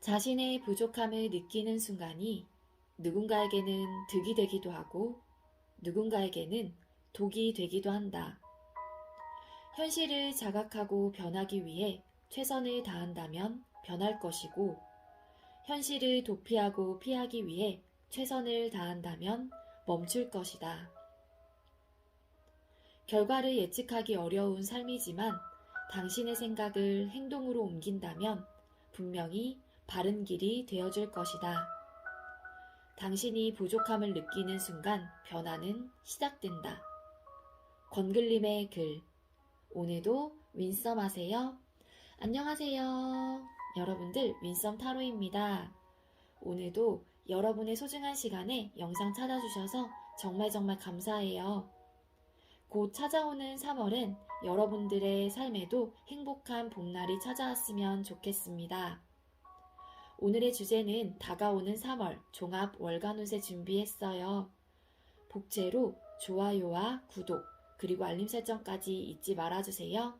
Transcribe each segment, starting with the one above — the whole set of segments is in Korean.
자신의 부족함을 느끼는 순간이 누군가에게는 득이 되기도 하고 누군가에게는 독이 되기도 한다. 현실을 자각하고 변하기 위해 최선을 다한다면 변할 것이고, 현실을 도피하고 피하기 위해 최선을 다한다면 멈출 것이다. 결과를 예측하기 어려운 삶이지만 당신의 생각을 행동으로 옮긴다면 분명히 바른 길이 되어줄 것이다. 당신이 부족함을 느끼는 순간 변화는 시작된다. 권글림의 글. 오늘도 윈썸 하세요. 안녕하세요. 여러분들, 윈썸 타로입니다. 오늘도 여러분의 소중한 시간에 영상 찾아주셔서 정말 감사해요. 곧 찾아오는 3월엔 여러분들의 삶에도 행복한 봄날이 찾아왔으면 좋겠습니다. 오늘의 주제는 다가오는 3월 종합 월간 운세 준비했어요. 복채로 좋아요와 구독 그리고 알림 설정까지 잊지 말아주세요.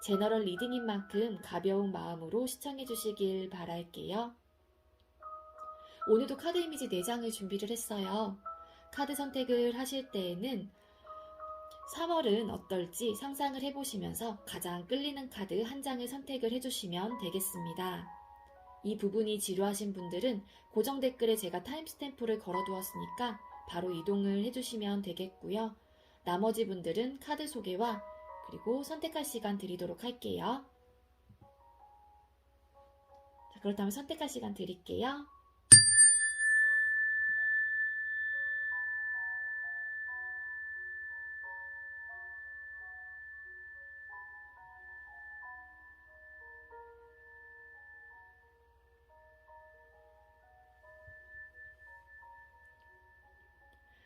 제너럴 리딩인 만큼 가벼운 마음으로 시청해주시길 바랄게요. 오늘도 카드 이미지 4장을 준비를 했어요. 카드 선택을 하실 때에는 3월은 어떨지 상상을 해보시면서 가장 끌리는 카드 한 장을 선택을 해주시면 되겠습니다. 이 부분이 지루하신 분들은 고정 댓글에 제가 타임스탬프를 걸어두었으니까 바로 이동을 해주시면 되겠고요. 나머지 분들은 카드 소개와 그리고 선택할 시간 드리도록 할게요. 자, 그렇다면 선택할 시간 드릴게요.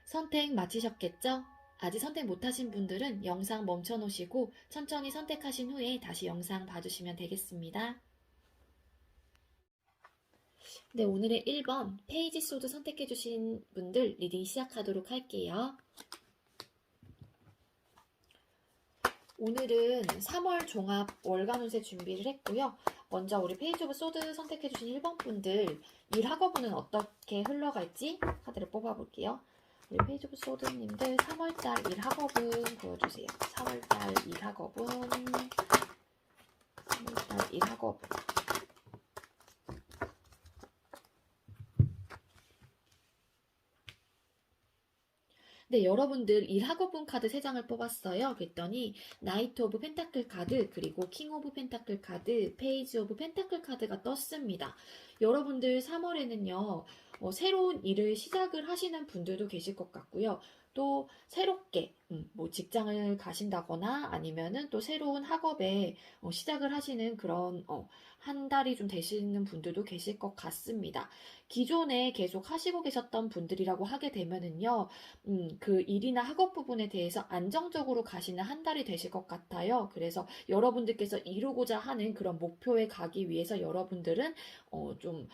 선택 마치셨겠죠? 아직 선택 못하신 분들은 영상 멈춰 놓으시고 천천히 선택하신 후에 다시 영상 봐주시면 되겠습니다. 네, 오늘의 1번 페이지 소드 선택해주신 분들 리딩 시작하도록 할게요. 오늘은 3월 종합 월간 운세 준비를 했고요. 먼저 우리 페이지 오브 소드 선택해주신 1번 분들 일학업은 어떻게 흘러갈지 카드를 뽑아볼게요. 우리 페이지 오브 소드님들 3월달 일학업은 보여주세요. 3월달 일학업은 3월달 일학업 네, 여러분들 일학업분 카드 3장을 뽑았어요. 그랬더니 나이트 오브 펜타클 카드, 그리고 킹 오브 펜타클 카드, 페이지 오브 펜타클 카드가 떴습니다. 여러분들 3월에는요. 새로운 일을 시작을 하시는 분들도 계실 것 같고요. 또 새롭게 뭐 직장을 가신다거나 아니면은 또 새로운 학업에 시작을 하시는 그런 한 달이 좀 되시는 분들도 계실 것 같습니다. 기존에 계속 하시고 계셨던 분들이라고 하게 되면은요. 그 일이나 학업 부분에 대해서 안정적으로 가시는 한 달이 되실 것 같아요. 그래서 여러분들께서 이루고자 하는 그런 목표에 가기 위해서 여러분들은 좀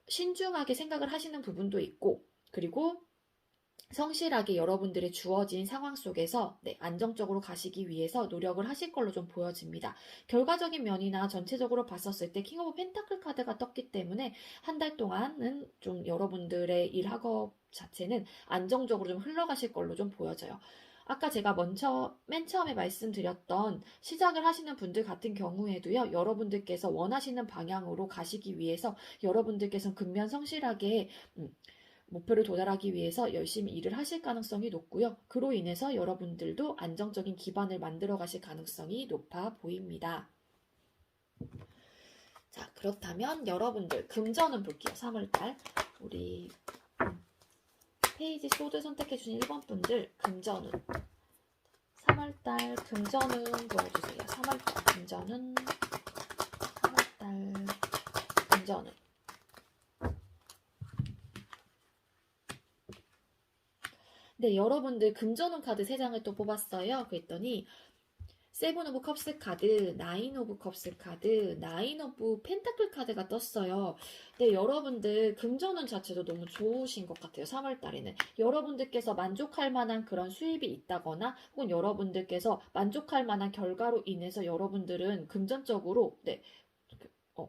신중하게 생각을 하시는 부분도 있고, 그리고 성실하게 여러분들의 주어진 상황 속에서 안정적으로 가시기 위해서 노력을 하실 걸로 좀 보여집니다. 결과적인 면이나 전체적으로 봤었을 때 킹 오브 펜타클 카드가 떴기 때문에 한 달 동안은 좀 여러분들의 일학업 자체는 안정적으로 좀 흘러가실 걸로 좀 보여져요. 아까 제가 맨 처음에 말씀드렸던 시작을 하시는 분들 같은 경우에도요, 여러분들께서 원하시는 방향으로 가시기 위해서 여러분들께서 근면성실하게 목표를 도달하기 위해서 열심히 일을 하실 가능성이 높고요. 그로 인해서 여러분들도 안정적인 기반을 만들어 가실 가능성이 높아 보입니다. 자, 그렇다면 여러분들 금전운 볼게요. 3월달 우리 페이지 소드 선택해주신 1번 분들 금전운 3월달 금전운 보여주세요. 3월달 금전운 3월달 금전운 네, 여러분들 금전운 카드 3장을 또 뽑았어요. 그랬더니 세븐 오브 컵스 카드, 나인 오브 컵스 카드, 나인 오브 펜타클 카드가 떴어요. 네, 여러분들 금전운 자체도 너무 좋으신 것 같아요. 3월달에는 여러분들께서 만족할 만한 그런 수입이 있다거나 혹은 여러분들께서 만족할 만한 결과로 인해서 여러분들은 금전적으로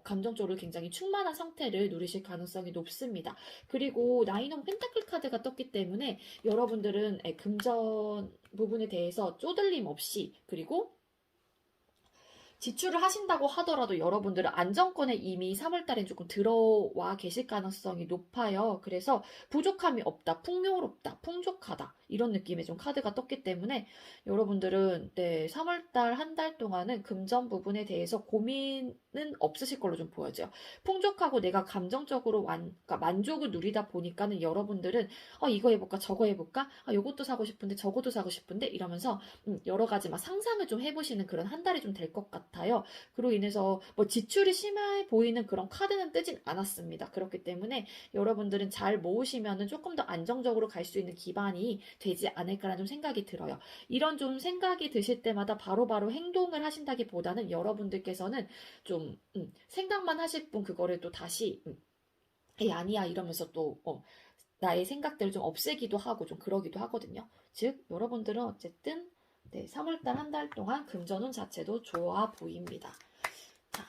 감정적으로 굉장히 충만한 상태를 누리실 가능성이 높습니다. 그리고 나인 오브 펜타클 카드가 떴기 때문에 여러분들은 금전 부분에 대해서 쪼들림 없이, 그리고 지출을 하신다고 하더라도 여러분들은 안정권에 이미 3월달엔 조금 들어와 계실 가능성이 높아요. 그래서 부족함이 없다, 풍요롭다, 풍족하다 이런 느낌의 좀 카드가 떴기 때문에 여러분들은 3월달 한 달 동안은 금전 부분에 대해서 고민은 없으실 걸로 좀 보여져요. 풍족하고 내가 감정적으로 그러니까 만족을 누리다 보니까는 여러분들은 이거 해볼까 저거 해볼까 요것도 사고 싶은데 저것도 사고 싶은데 이러면서 여러 가지 막 상상을 좀 해보시는 그런 한 달이 좀 될 것 같아요. 그로 인해서 뭐 지출이 심해 보이는 그런 카드는 뜨진 않았습니다. 그렇기 때문에 여러분들은 잘 모으시면은 조금 더 안정적으로 갈 수 있는 기반이 되지 않을까라는 좀 생각이 들어요. 이런 좀 생각이 드실 때마다 바로바로 행동을 하신다기보다는 여러분들께서는 좀 생각만 하실 뿐 그거를 또 다시 아니야 이러면서 또 나의 생각들을 좀 없애기도 하고 좀 그러기도 하거든요. 즉 여러분들은 어쨌든 3월달 한 달 동안 금전운 자체도 좋아 보입니다. 자,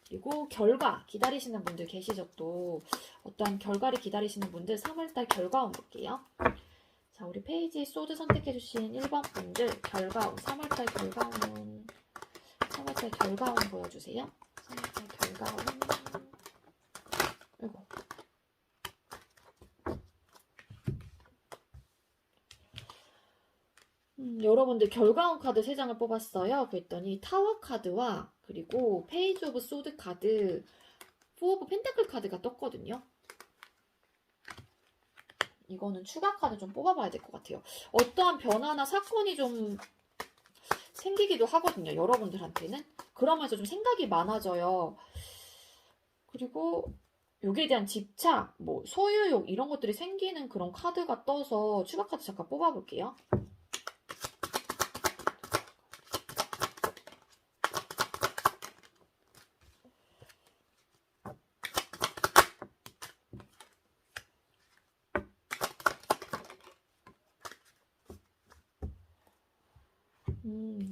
그리고 결과 기다리시는 분들 계시죠? 또 어떠한 결과를 기다리시는 분들 3월달 결과운 볼게요. 자, 우리 페이지 소드 선택해주신 1번 분들 결과운 3월달 결과운 3월달 결과운 보여주세요. 3월달 결과운 이거 여러분들 결과운 카드 3장을 뽑았어요. 그랬더니 타워 카드와 그리고 페이지 오브 소드 카드, 포 오브 펜타클 카드가 떴거든요. 이거는 추가 카드 좀 뽑아봐야 될 것 같아요. 어떠한 변화나 사건이 좀 생기기도 하거든요. 여러분들한테는. 그러면서 좀 생각이 많아져요. 그리고 여기에 대한 집착, 뭐 소유욕 이런 것들이 생기는 그런 카드가 떠서 추가 카드 잠깐 뽑아볼게요.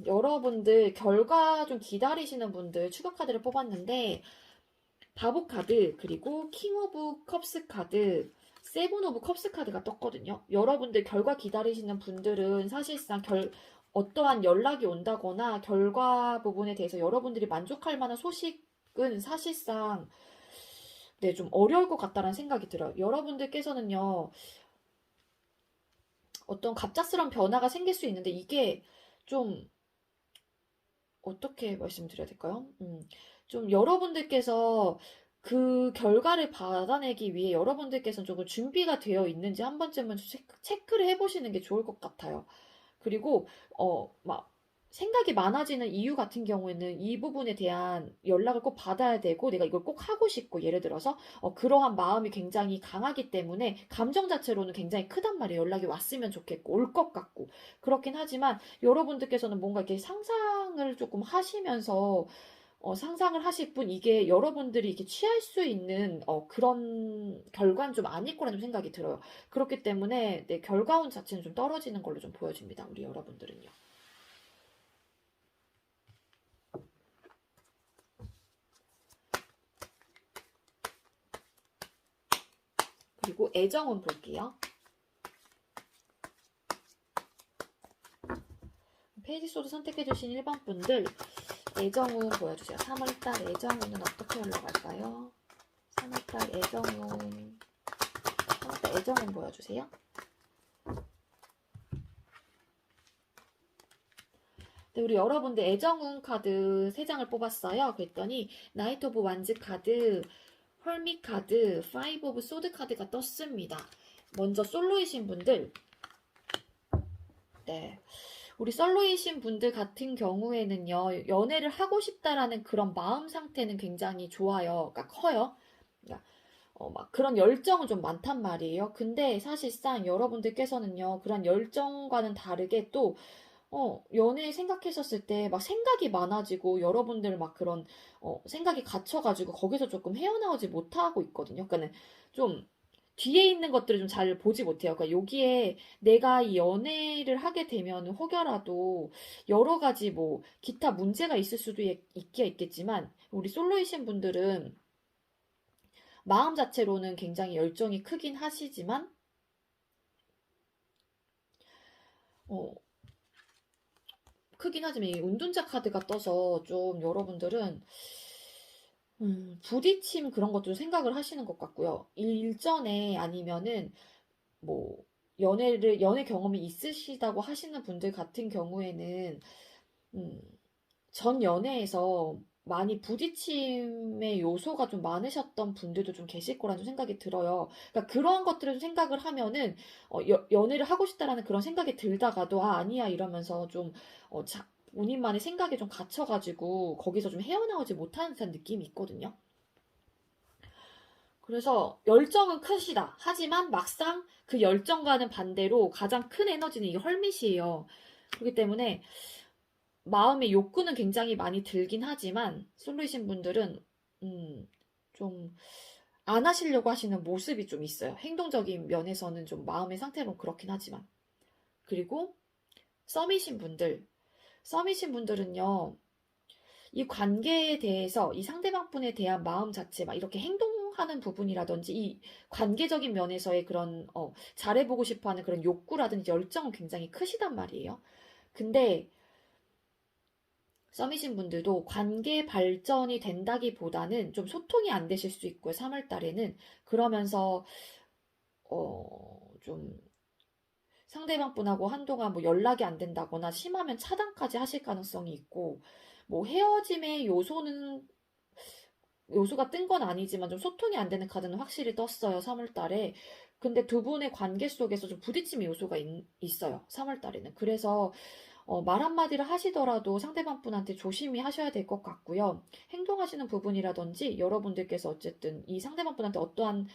여러분들 결과 좀 기다리시는 분들 추가 카드를 뽑았는데 바보 카드 그리고 킹 오브 컵스 카드 세븐 오브 컵스 카드가 떴거든요. 여러분들 결과 기다리시는 분들은 사실상 어떠한 연락이 온다거나 결과 부분에 대해서 여러분들이 만족할 만한 소식은 사실상 좀 어려울 것 같다는 생각이 들어요. 여러분들께서는요 어떤 갑작스러운 변화가 생길 수 있는데 이게 좀 어떻게 말씀드려야 될까요? 좀 여러분들께서 그 결과를 받아내기 위해 여러분들께서는 조금 준비가 되어 있는지 한 번쯤은 체크를 해보시는 게 좋을 것 같아요. 그리고, 막, 생각이 많아지는 이유 같은 경우에는 이 부분에 대한 연락을 꼭 받아야 되고 내가 이걸 꼭 하고 싶고 예를 들어서 그러한 마음이 굉장히 강하기 때문에 감정 자체로는 굉장히 크단 말이에요. 연락이 왔으면 좋겠고 올 것 같고 그렇긴 하지만 여러분들께서는 뭔가 이렇게 상상을 조금 하시면서 상상을 하실 뿐 이게 여러분들이 이렇게 취할 수 있는 그런 결과는 좀 아닐 거라는 생각이 들어요. 그렇기 때문에 결과운 자체는 좀 떨어지는 걸로 좀 보여집니다. 우리 여러분들은요. 그리고 애정운 볼게요. 페이지 소드 선택해주신 1번 분들 애정운 보여주세요. 3월달 애정운은 어떻게 흘러갈까요? 3월달 애정운 3월달 애정운 보여주세요. 네, 우리 여러분들 애정운 카드 3장을 뽑았어요. 그랬더니 나이트 오브 완즈 카드, 헐미 카드, 파이브 오브 소드 카드가 떴습니다. 먼저 솔로이신 분들 우리 솔로이신 분들 같은 경우에는요, 연애를 하고 싶다라는 그런 마음 상태는 굉장히 좋아요. 그러니까 커요. 그러니까 막 그런 열정은 좀 많단 말이에요. 근데 사실상 여러분들께서는요, 그런 열정과는 다르게 또 연애 생각했었을 때 막 생각이 많아지고 여러분들 막 그런 생각이 갇혀가지고 거기서 조금 헤어나오지 못하고 있거든요. 그러니까는 좀 뒤에 있는 것들을 좀 잘 보지 못해요. 그러니까 여기에 내가 이 연애를 하게 되면 혹여라도 여러 가지 뭐 기타 문제가 있을 수도 있겠지만 우리 솔로이신 분들은 마음 자체로는 굉장히 열정이 크긴 하시지만 어, 크긴 하지만 이 운둔자 카드가 떠서 좀 여러분들은 부딪힘 그런 것도 생각을 하시는 것 같고요. 일전에 아니면은 뭐 연애 경험이 있으시다고 하시는 분들 같은 경우에는 음, 전 연애에서 많이 부딪힘의 요소가 좀 많으셨던 분들도 좀 계실 거라는 생각이 들어요. 그러니까 그러한 것들을 좀 생각을 하면은 연애를 하고 싶다라는 그런 생각이 들다가도 아니야 이러면서 좀 본인만의 생각에 좀 갇혀가지고 거기서 좀 헤어나오지 못하는 듯한 느낌이 있거든요. 그래서 열정은 크시다. 하지만 막상 그 열정과는 반대로 가장 큰 에너지는 이 헐밋이에요. 그렇기 때문에 마음의 욕구는 굉장히 많이 들긴 하지만 솔로이신 분들은 좀 안 하시려고 하시는 모습이 좀 있어요. 행동적인 면에서는 좀 마음의 상태로 그렇긴 하지만. 그리고 썸이신 분들은요. 이 관계에 대해서 이 상대방 분에 대한 마음 자체 막 이렇게 행동하는 부분이라든지 이 관계적인 면에서의 그런 잘해보고 싶어하는 그런 욕구라든지 열정은 굉장히 크시단 말이에요. 근데 썸이신 분들도 관계 발전이 된다기보다는 좀 소통이 안 되실 수 있고요. 3월 달에는 그러면서 좀 상대방 분하고 한동안 뭐 연락이 안 된다거나 심하면 차단까지 하실 가능성이 있고 뭐 헤어짐의 요소가 뜬 건 아니지만 좀 소통이 안 되는 카드는 확실히 떴어요. 3월 달에. 근데 두 분의 관계 속에서 좀 부딪힘의 요소가 있어요. 3월 달에는. 그래서 말 한마디를 하시더라도 상대방 분한테 조심히 하셔야 될 것 같고요. 행동하시는 부분이라든지 여러분들께서 어쨌든 이 상대방 분한테 어떠한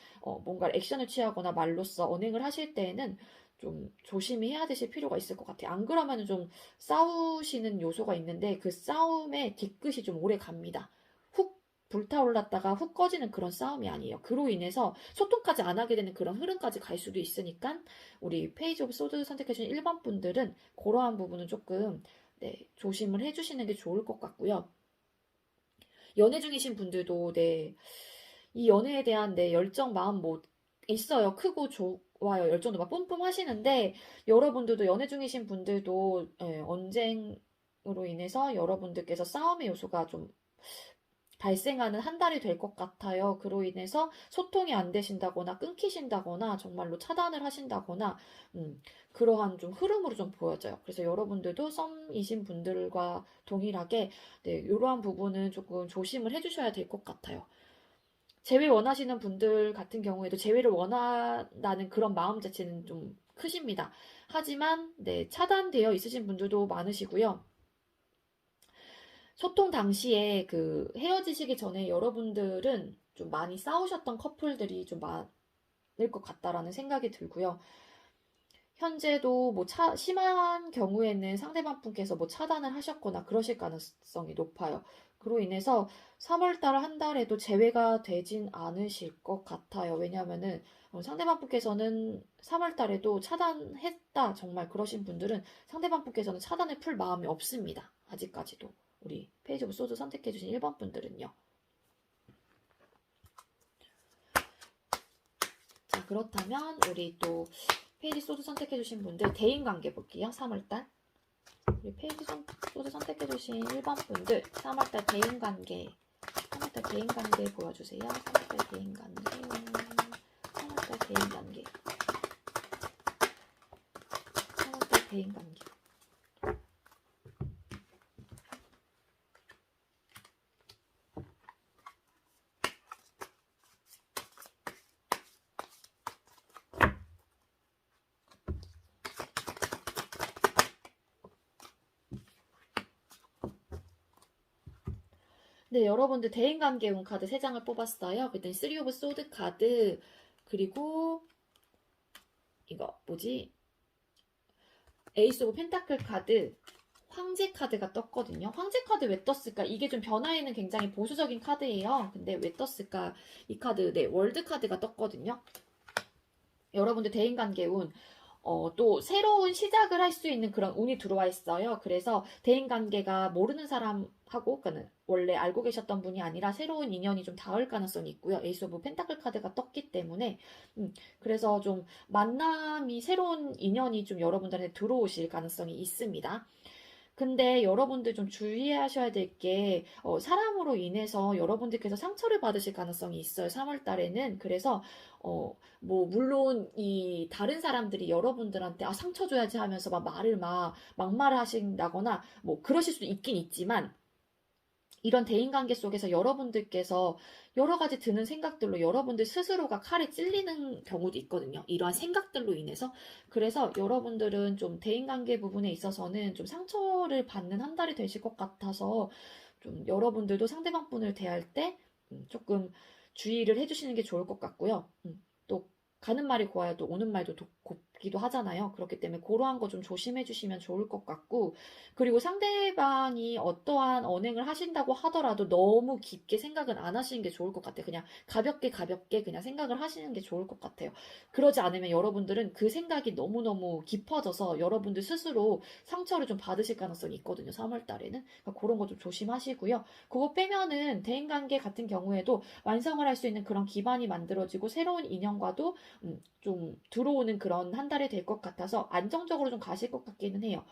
뭔가 액션을 취하거나 말로써 언행을 하실 때에는 좀 조심히 해야 되실 필요가 있을 것 같아요. 안 그러면 좀 싸우시는 요소가 있는데 그 싸움의 뒤끝이 좀 오래 갑니다. 훅 불타올랐다가 훅 꺼지는 그런 싸움이 아니에요. 그로 인해서 소통까지 안 하게 되는 그런 흐름까지 갈 수도 있으니까 우리 페이지 오브 소드 선택해주신 1번 분들은 그러한 부분은 조금 조심을 해주시는 게 좋을 것 같고요. 연애 중이신 분들도 이 연애에 대한 열정 마음 뭐 있어요. 크고 좋아요. 열정도 막 뿜뿜 하시는데 여러분들도 연애 중이신 분들도 언쟁으로 인해서 여러분들께서 싸움의 요소가 좀 발생하는 한 달이 될 것 같아요. 그로 인해서 소통이 안 되신다거나 끊기신다거나 정말로 차단을 하신다거나 그러한 좀 흐름으로 좀 보여져요. 그래서 여러분들도 썸이신 분들과 동일하게 이러한 부분은 조금 조심을 해주셔야 될 것 같아요. 재회 원하시는 분들 같은 경우에도 재회를 원한다는 그런 마음 자체는 좀 크십니다. 하지만 차단되어 있으신 분들도 많으시고요. 소통 당시에 그 헤어지시기 전에 여러분들은 좀 많이 싸우셨던 커플들이 좀 많을 것 같다라는 생각이 들고요. 현재도 뭐 심한 경우에는 상대방 분께서 뭐 차단을 하셨거나 그러실 가능성이 높아요. 그로 인해서 3월달 한 달에도 재회가 되진 않으실 것 같아요. 왜냐하면은 상대방 분께서는 3월달에도 차단했다 정말 그러신 분들은 상대방 분께서는 차단을 풀 마음이 없습니다. 아직까지도. 우리 페이지 오브 소드 선택해주신 1번 분들은요. 자, 그렇다면 우리 또 페이지 소드 선택해주신 분들 대인관계 볼게요. 3월달. 우리 페이지 소드 선택해주신 1번 분들 3월달 대인관계 3월달 대인관계 보여주세요. 3월달 대인관계 3월달 대인관계 3월달 대인관계 네, 여러분들 대인관계운 카드 3장을 뽑았어요. 그랬더니 3 오브 소드 카드 그리고 이거 뭐지? 에이스 오브 펜타클 카드 황제 카드가 떴거든요. 황제 카드 왜 떴을까? 이게 좀 변화에는 굉장히 보수적인 카드예요. 근데 왜 떴을까? 이 카드, 월드 카드가 떴거든요. 여러분들 대인관계 운, 또 새로운 시작을 할 수 있는 그런 운이 들어와 있어요. 그래서 대인관계가 모르는 사람하고, 그러니까 원래 알고 계셨던 분이 아니라 새로운 인연이 좀 닿을 가능성이 있고요. 에이스 오브 펜타클 카드가 떴기 때문에, 그래서 좀 만남이, 새로운 인연이 좀 여러분들한테 들어오실 가능성이 있습니다. 근데 여러분들 좀 주의하셔야 될 게, 사람으로 인해서 여러분들께서 상처를 받으실 가능성이 있어요. 3월 달에는. 그래서, 뭐, 물론 이 다른 사람들이 여러분들한테 상처 줘야지 하면서 막 말을 막말을 하신다거나, 뭐, 그러실 수도 있긴 있지만, 이런 대인관계 속에서 여러분들께서 여러 가지 드는 생각들로 여러분들 스스로가 칼에 찔리는 경우도 있거든요. 이러한 생각들로 인해서. 그래서 여러분들은 좀 대인관계 부분에 있어서는 좀 상처를 받는 한 달이 되실 것 같아서 좀 여러분들도 상대방 분을 대할 때 조금 주의를 해주시는 게 좋을 것 같고요. 또 가는 말이 고와야 또 오는 말도 곱기도 하잖아요. 그렇기 때문에 그러한 거 좀 조심해 주시면 좋을 것 같고, 그리고 상대방이 어떠한 언행을 하신다고 하더라도 너무 깊게 생각은 안 하시는 게 좋을 것 같아요. 그냥 가볍게 그냥 생각을 하시는 게 좋을 것 같아요. 그러지 않으면 여러분들은 그 생각이 너무너무 깊어져서 여러분들 스스로 상처를 좀 받으실 가능성이 있거든요. 3월 달에는. 그러니까 그런 거 좀 조심하시고요. 그거 빼면은 대인관계 같은 경우에도 완성을 할 수 있는 그런 기반이 만들어지고 새로운 인연과도 좀 들어오는 그런 한 달이 될 것 같아서 안정적으로 좀 가실 것 같기는 해요.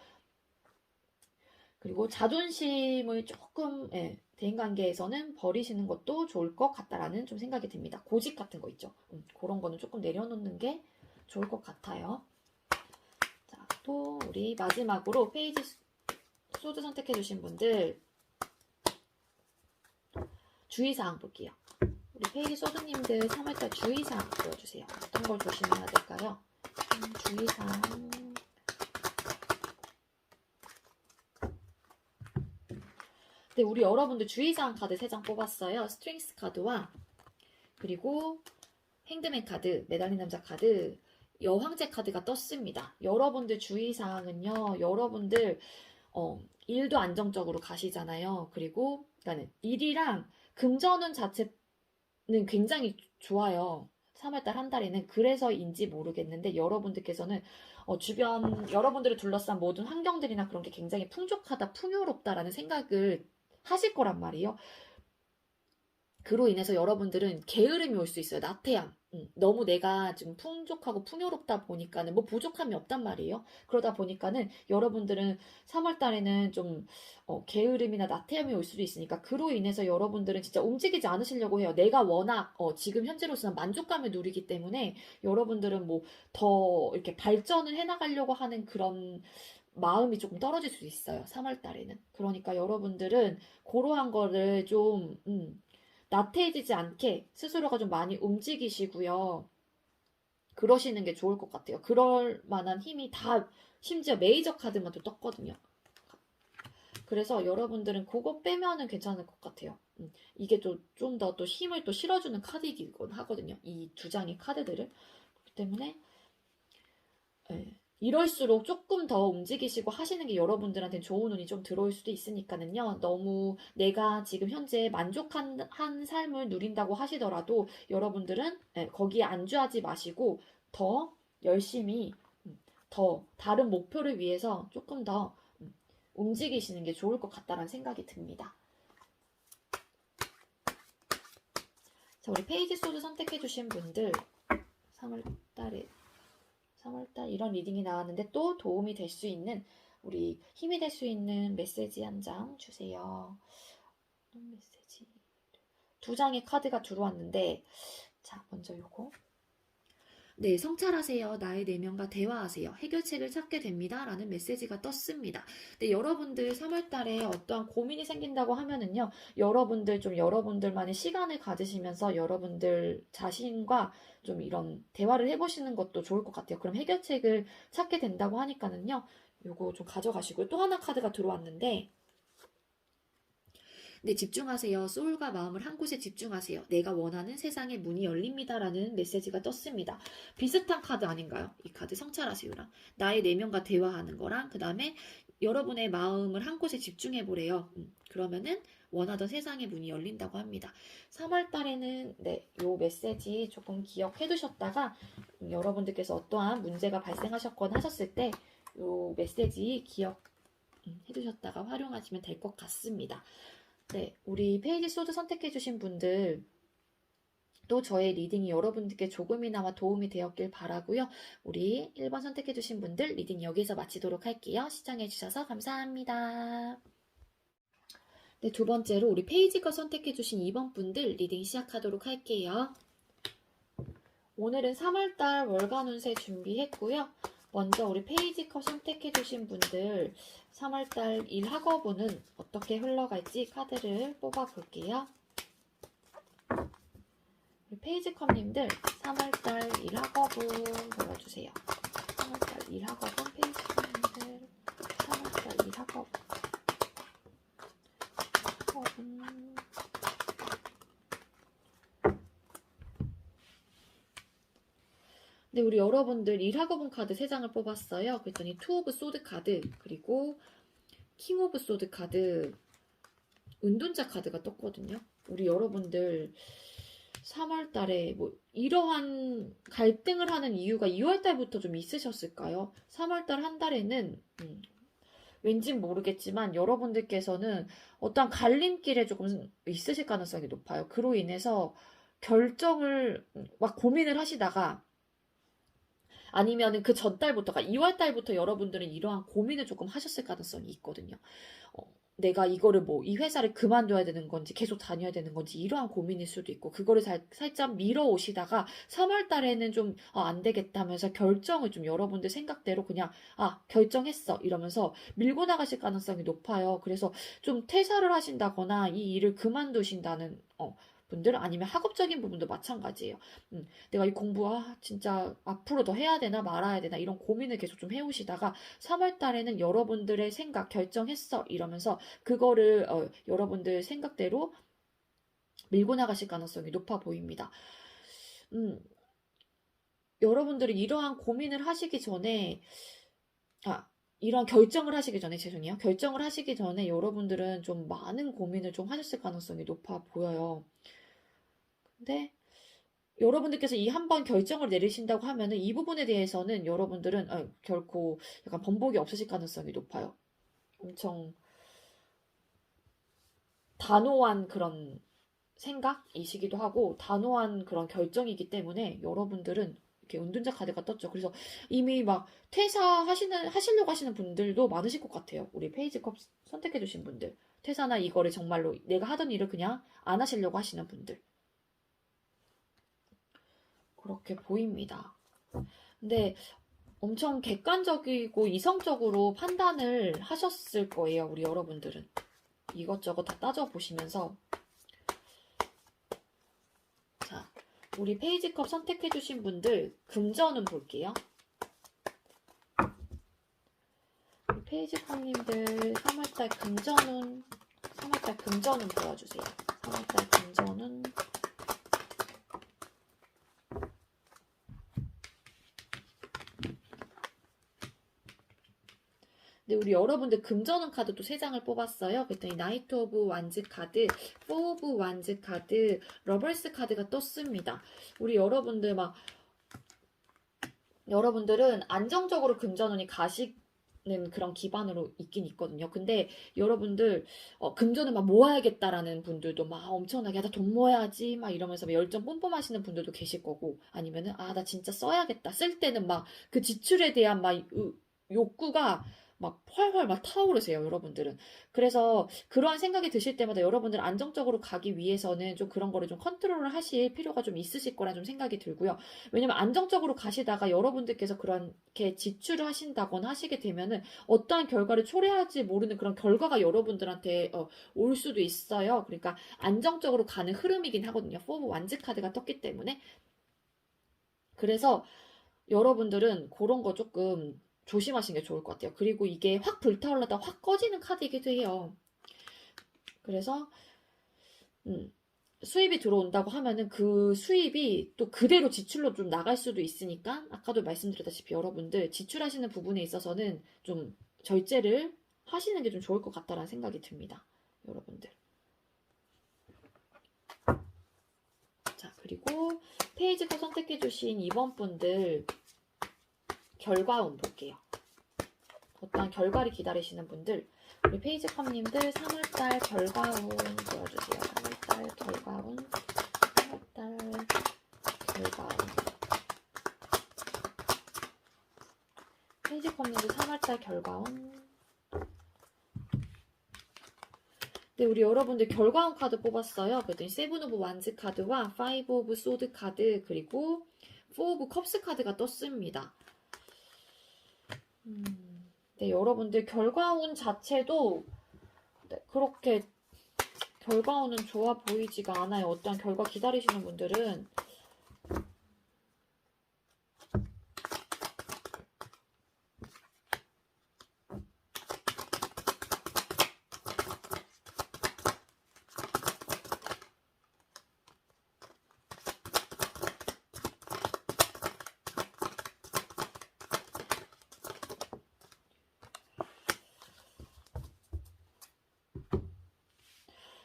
그리고 자존심을 조금, 대인관계에서는 버리시는 것도 좋을 것 같다라는 좀 생각이 듭니다. 고집 같은 거 있죠. 그런 거는 조금 내려놓는 게 좋을 것 같아요. 자, 또 우리 마지막으로 페이지 소드 선택해주신 분들 주의사항 볼게요. 우리 페이지 소드님들 3월달 주의사항 보여주세요. 어떤 걸 조심해야 될까요? 주의사항. 네, 우리 여러분들 주의사항 카드 3장 뽑았어요. 스트링스 카드와 그리고 행드맨 카드, 매달린 남자 카드, 여황제 카드가 떴습니다. 여러분들 주의사항은요, 여러분들 일도 안정적으로 가시잖아요. 그리고 그러니까 일이랑 금전운 자체는 굉장히 좋아요. 3월달 한 달에는. 그래서인지 모르겠는데 여러분들께서는 주변 여러분들을 둘러싼 모든 환경들이나 그런 게 굉장히 풍족하다, 풍요롭다라는 생각을 하실 거란 말이에요. 그로 인해서 여러분들은 게으름이 올 수 있어요. 나태함. 너무 내가 지금 풍족하고 풍요롭다 보니까는 뭐 부족함이 없단 말이에요. 그러다 보니까는 여러분들은 3월 달에는 좀 게으름이나 나태함이 올 수도 있으니까 그로 인해서 여러분들은 진짜 움직이지 않으시려고 해요. 내가 워낙 지금 현재로서는 만족감을 누리기 때문에 여러분들은 뭐 더 이렇게 발전을 해나가려고 하는 그런 마음이 조금 떨어질 수 있어요. 3월 달에는. 그러니까 여러분들은 그러한 거를 좀 나태해지지 않게 스스로가 좀 많이 움직이시고요. 그러시는 게 좋을 것 같아요. 그럴 만한 힘이 다 심지어 메이저 카드만 또 떴거든요. 그래서 여러분들은 그거 빼면은 괜찮을 것 같아요. 이게 또 좀 더 또 힘을 또 실어주는 카드이긴 하거든요. 이 두 장의 카드들을. 그렇기 때문에 이럴수록 조금 더 움직이시고 하시는 게 여러분들한테 좋은 운이 좀 들어올 수도 있으니까는요. 너무 내가 지금 현재 만족한 한 삶을 누린다고 하시더라도 여러분들은 거기에 안주하지 마시고 더 열심히 더 다른 목표를 위해서 조금 더 움직이시는 게 좋을 것 같다는 생각이 듭니다. 자, 우리 페이지 소드 선택해주신 분들 3월달 이런 리딩이 나왔는데 또 도움이 될 수 있는 우리 힘이 될 수 있는 메시지 한 장 주세요. 메시지 2장의 카드가 들어왔는데 자 먼저 요거 네, 성찰하세요. 나의 내면과 대화하세요. 해결책을 찾게 됩니다. 라는 메시지가 떴습니다. 네, 여러분들 3월달에 어떠한 고민이 생긴다고 하면은요, 여러분들만의 시간을 가지시면서 여러분들 자신과 좀 이런 대화를 해보시는 것도 좋을 것 같아요. 그럼 해결책을 찾게 된다고 하니까는요, 요거 좀 가져가시고요. 또 하나 카드가 들어왔는데, 네, 집중하세요. 소울과 마음을 한 곳에 집중하세요. 내가 원하는 세상의 문이 열립니다. 라는 메시지가 떴습니다. 비슷한 카드 아닌가요? 이 카드 성찰하세요랑 나의 내면과 대화하는 거랑 그 다음에 여러분의 마음을 한 곳에 집중해 보래요. 그러면은 원하던 세상의 문이 열린다고 합니다. 3월 달에는 네, 요 메시지 조금 기억해 두셨다가 여러분들께서 어떠한 문제가 발생하셨거나 하셨을 때 요 메시지 기억해 두셨다가 활용하시면 될 것 같습니다. 네, 우리 페이지 소드 선택해 주신 분들 또 저의 리딩이 여러분들께 조금이나마 도움이 되었길 바라고요. 우리 1번 선택해 주신 분들 리딩 여기서 마치도록 할게요. 시청해 주셔서 감사합니다. 네, 두 번째로 우리 페이지 거 선택해 주신 2번 분들 리딩 시작하도록 할게요. 오늘은 3월달 월간 운세 준비했고요. 먼저 우리 페이지 컷 선택해 주신 분들 3월달 일학업운은 어떻게 흘러갈지 카드를 뽑아 볼게요. 우리 페이지 컷님들 3월달 일학업운 보여주세요. 3월달 일학업운 페이지 컷님들 3월달 일학업운 네, 우리 여러분들 일학업운 카드 3장을 뽑았어요. 그랬더니 투 오브 소드 카드, 그리고 킹 오브 소드 카드, 은둔자 카드가 떴거든요. 우리 여러분들 3월 달에 뭐 이러한 갈등을 하는 이유가 2월 달부터 좀 있으셨을까요? 3월 달 한 달에는 왠진 모르겠지만 여러분들께서는 어떤 갈림길에 조금 있으실 가능성이 높아요. 그로 인해서 결정을 막 고민을 하시다가 아니면은 그 전달부터가 2월 달부터 여러분들은 이러한 고민을 조금 하셨을 가능성이 있거든요. 내가 이거를 뭐 이 회사를 그만둬야 되는 건지 계속 다녀야 되는 건지 이러한 고민일 수도 있고 그거를 살짝 미뤄 오시다가 3월 달에는 좀 안 되겠다 하면서 결정을 좀 여러분들 생각대로 그냥 결정했어 이러면서 밀고 나가실 가능성이 높아요. 그래서 좀 퇴사를 하신다거나 이 일을 그만두신다는 분들 아니면 학업적인 부분도 마찬가지예요. 내가 이 공부 진짜 앞으로 더 해야 되나 말아야 되나 이런 고민을 계속 좀 해오시다가 3월 달에는 여러분들의 생각 결정했어 이러면서 그거를 여러분들 생각대로 밀고 나가실 가능성이 높아 보입니다. 여러분들이 이러한 고민을 하시기 전에 이런 결정을 하시기 전에 죄송해요. 결정을 하시기 전에 여러분들은 좀 많은 고민을 좀 하셨을 가능성이 높아 보여요. 근데 여러분들께서 이 한 번 결정을 내리신다고 하면은 이 부분에 대해서는 여러분들은 결코 약간 번복이 없으실 가능성이 높아요. 엄청 단호한 그런 생각이시기도 하고 단호한 그런 결정이기 때문에 여러분들은 이렇게 은둔자 카드가 떴죠. 그래서 이미 막 하시려고 하시는 분들도 많으실 것 같아요. 우리 페이지 컵 선택해 주신 분들. 퇴사나 이거를 정말로 내가 하던 일을 그냥 안 하시려고 하시는 분들. 그렇게 보입니다. 근데 엄청 객관적이고 이성적으로 판단을 하셨을 거예요. 우리 여러분들은. 이것저것 다 따져보시면서 자, 우리 페이지컵 선택해주신 분들 금전운 볼게요. 우리 페이지컵님들 3월달 금전운 3월달 금전운 보여주세요. 3월달 금전운 네, 우리 여러분들 금전운 카드도 3장을 뽑았어요. 그랬더니 나이트 오브 완즈 카드, 포 오브 완즈 카드, 러벌스 카드가 떴습니다. 우리 여러분들은 안정적으로 금전운이 가시는 그런 기반으로 있긴 있거든요. 근데 여러분들 금전을 막 모아야겠다라는 분들도 막 엄청나게 나 돈 모아야지 막 이러면서 막 열정 뿜뿜하시는 분들도 계실 거고 아니면은 나 진짜 써야겠다. 쓸 때는 막 그 지출에 대한 막 욕구가 막 활활 막 타오르세요, 여러분들은. 그래서 그러한 생각이 드실 때마다 여러분들 안정적으로 가기 위해서는 좀 그런 거를 좀 컨트롤을 하실 필요가 좀 있으실 거라 좀 생각이 들고요. 왜냐면 안정적으로 가시다가 여러분들께서 그렇게 지출을 하신다거나 하시게 되면은 어떠한 결과를 초래할지 모르는 그런 결과가 여러분들한테 올 수도 있어요. 그러니까 안정적으로 가는 흐름이긴 하거든요. 포브 완즈 카드가 떴기 때문에. 그래서 여러분들은 그런 거 조금 조심하시는 게 좋을 것 같아요. 그리고 이게 확 불타올랐다 확 꺼지는 카드이기도 해요. 그래서 수입이 들어온다고 하면은 그 수입이 또 그대로 지출로 좀 나갈 수도 있으니까 아까도 말씀드렸다시피 여러분들 지출하시는 부분에 있어서는 좀 절제를 하시는 게 좀 좋을 것 같다라는 생각이 듭니다. 여러분들. 그리고 페이지가 선택해주신 2번 분들 결과운 볼게요. 어떤 결과를 기다리시는 분들, 우리 페이지컴님들 3월달 결과운 보여주세요. 3월달 결과운, 3월달 결과운. 페이지컴님들 3월달 결과운. 네, 우리 여러분들 결과운 카드 뽑았어요. 그랬더니 세븐 오브 완즈 카드와 파이브 오브 소드 카드 그리고 포 오브 컵스 카드가 떴습니다. 네, 여러분들 결과운 자체도 그렇게 결과운은 좋아 보이지가 않아요. 어떠한 결과 기다리시는 분들은.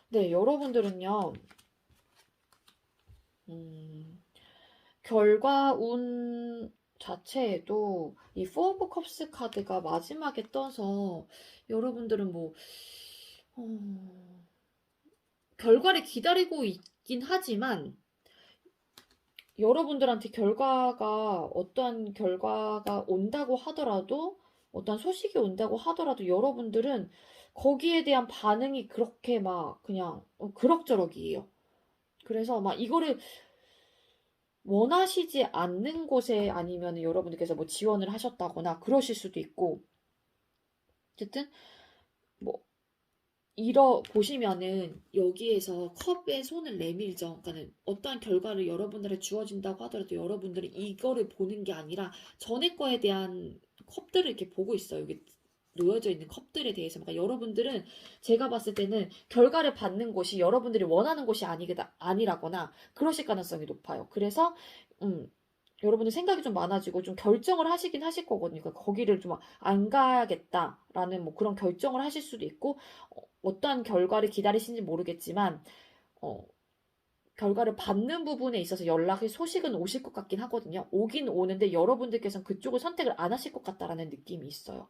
네, 여러분들은요, 결과운 자체에도 이 포 오브 컵스 카드가 마지막에 떠서 여러분들은 뭐 결과를 기다리고 있긴 하지만 여러분들한테 어떠한 결과가 온다고 하더라도 어떠한 소식이 온다고 하더라도 여러분들은 거기에 대한 반응이 그렇게 막 그냥 그럭저럭이에요. 그래서 막 이거를 원하시지 않는 곳에 아니면 여러분들께서 뭐 지원을 하셨다거나 그러실 수도 있고 어쨌든 뭐 보시면은 여기에서 컵에 손을 내밀죠. 그러니까는 어떠한 결과를 여러분들에 주어진다고 하더라도 여러분들은 이거를 보는 게 아니라 전에 거에 대한 컵들을 이렇게 보고 있어요. 여기 놓여져 있는 컵들에 대해서. 그러니까 여러분들은 제가 봤을 때는 결과를 받는 곳이 여러분들이 원하는 곳이 아니라거나 그러실 가능성이 높아요. 그래서 여러분들 생각이 좀 많아지고 좀 결정을 하시긴 하실 거거든요. 그러니까 거기를 좀 안 가야겠다라는 뭐 그런 결정을 하실 수도 있고 어떠한 결과를 기다리시는지 모르겠지만 결과를 받는 부분에 있어서 소식은 오실 것 같긴 하거든요. 오긴 오는데 여러분들께서는 그쪽을 선택을 안 하실 것 같다라는 느낌이 있어요.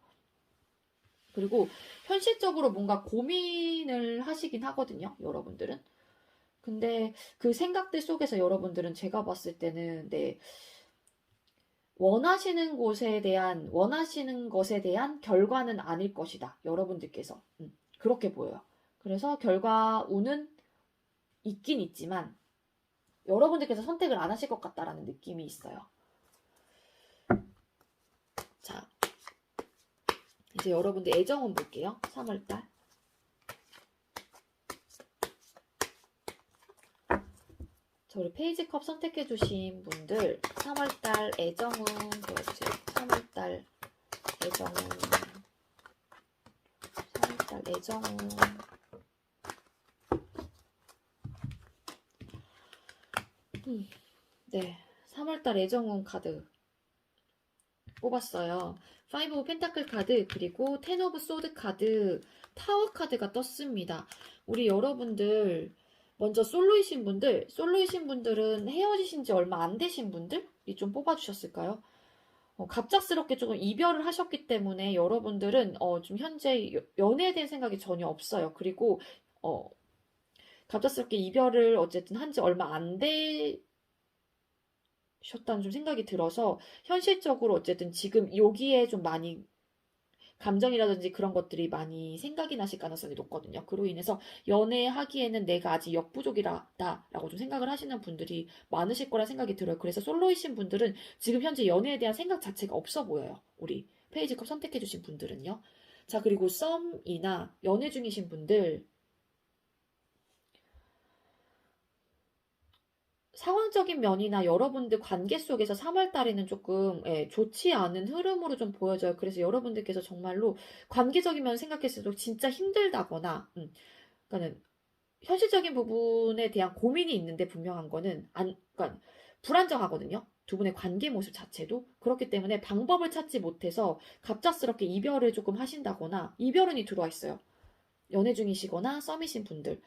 그리고 현실적으로 뭔가 고민을 하시긴 하거든요. 여러분들은. 근데 그 생각들 속에서 여러분들은 제가 봤을 때는 원하시는 것에 대한 결과는 아닐 것이다. 여러분들께서. 그렇게 보여요. 그래서 결과운은 있긴 있지만 여러분들께서 선택을 안 하실 것 같다라는 느낌이 있어요. 자, 이제 여러분들 애정운 볼게요. 3월달. 저를 페이지컵 선택해주신 분들 3월달 애정운 보여주세요. 3월달 애정운 3월달 애정운 네, 3월달 애정운 카드 뽑았어요. 5 오브 펜타클 카드 그리고 10 오브 소드 카드 타워 카드가 떴습니다. 우리 여러분들 먼저 솔로이신 분들은 헤어지신 지 얼마 안 되신 분들이 좀 뽑아주셨을까요? 갑작스럽게 조금 이별을 하셨기 때문에 여러분들은 좀 현재 연애에 대한 생각이 전혀 없어요. 그리고 갑작스럽게 이별을 어쨌든 한 지 얼마 안 되셨다는 좀 생각이 들어서 현실적으로 어쨌든 지금 여기에 좀 많이 감정이라든지 그런 것들이 많이 생각이 나실 가능성이 높거든요. 그로 인해서 연애하기에는 내가 아직 역부족이다라고 좀 생각을 하시는 분들이 많으실 거라 생각이 들어요. 그래서 솔로이신 분들은 지금 현재 연애에 대한 생각 자체가 없어 보여요. 우리 페이지컵 선택해주신 분들은요. 자, 그리고 썸이나 연애 중이신 분들 상황적인 면이나 여러분들 관계 속에서 3월달에는 조금 좋지 않은 흐름으로 좀 보여져요. 그래서 여러분들께서 정말로 관계적인 면 생각했을 때 진짜 힘들다거나 그러니까는 현실적인 부분에 대한 고민이 있는데 분명한 거는 그러니까 불안정하거든요. 두 분의 관계 모습 자체도 그렇기 때문에 방법을 찾지 못해서 갑작스럽게 이별을 조금 하신다거나 이별운이 들어와 있어요. 연애 중이시거나 썸이신 분들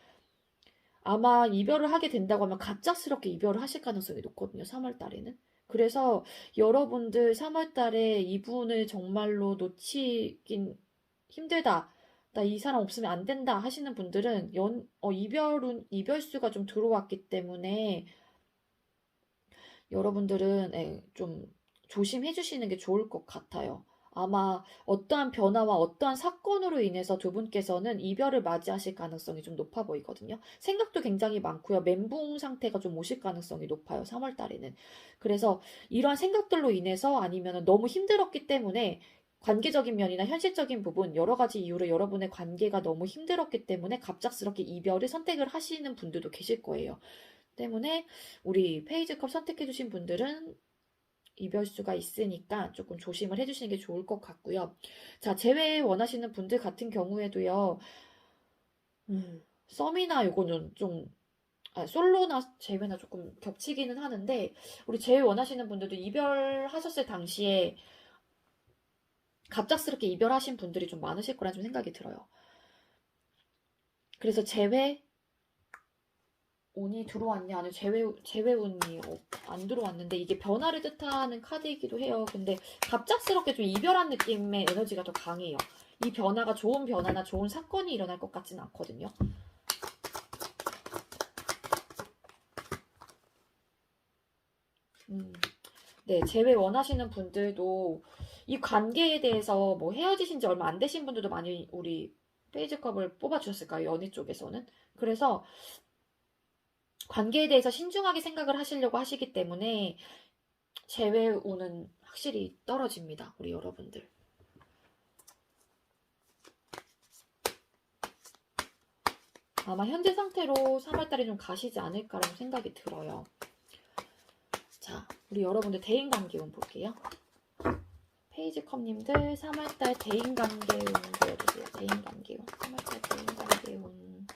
아마 이별을 하게 된다고 하면 갑작스럽게 이별을 하실 가능성이 높거든요. 3월 달에는. 그래서 여러분들 3월 달에 이분을 정말로 놓치긴 힘들다. 나 이 사람 없으면 안 된다 하시는 분들은 이별수가 좀 들어왔기 때문에 여러분들은 좀 조심해 주시는 게 좋을 것 같아요. 아마 어떠한 변화와 어떠한 사건으로 인해서 두 분께서는 이별을 맞이하실 가능성이 좀 높아 보이거든요. 생각도 굉장히 많고요. 멘붕 상태가 좀 오실 가능성이 높아요. 3월 달에는. 그래서 이러한 생각들로 인해서 아니면 너무 힘들었기 때문에 관계적인 면이나 현실적인 부분 여러 가지 이유로 여러분의 관계가 너무 힘들었기 때문에 갑작스럽게 이별을 선택을 하시는 분들도 계실 거예요. 때문에 우리 페이지컵 선택해주신 분들은 이별수가 있으니까 조금 조심을 해주시는 게 좋을 것 같고요. 자, 재회 원하시는 분들 같은 경우에도요, 썸이나 요거는 좀, 솔로나 재회나 조금 겹치기는 하는데, 우리 재회 원하시는 분들도 이별하셨을 당시에 갑작스럽게 이별하신 분들이 좀 많으실 거라는 좀 생각이 들어요. 그래서 재회 운이 들어왔냐, 아니 재회 운이 안 들어왔는데 이게 변화를 뜻하는 카드이기도 해요. 근데 갑작스럽게 좀 이별한 느낌의 에너지가 더 강해요. 이 변화가 좋은 변화나 좋은 사건이 일어날 것 같지는 않거든요. 네, 재회 원하시는 분들도 이 관계에 대해서 뭐 헤어지신 지 얼마 안 되신 분들도 많이 우리 페이지컵을 뽑아주셨을까요? 연애 쪽에서는. 그래서 관계에 대해서 신중하게 생각을 하시려고 하시기 때문에 재회운은 확실히 떨어집니다. 우리 여러분들. 아마 현재 상태로 3월달에 좀 가시지 않을까라는 생각이 들어요. 자, 우리 여러분들 대인관계운 볼게요. 페이지컵님들 3월달 대인관계운 보여주세요. 대인관계운. 3월달 대인관계운.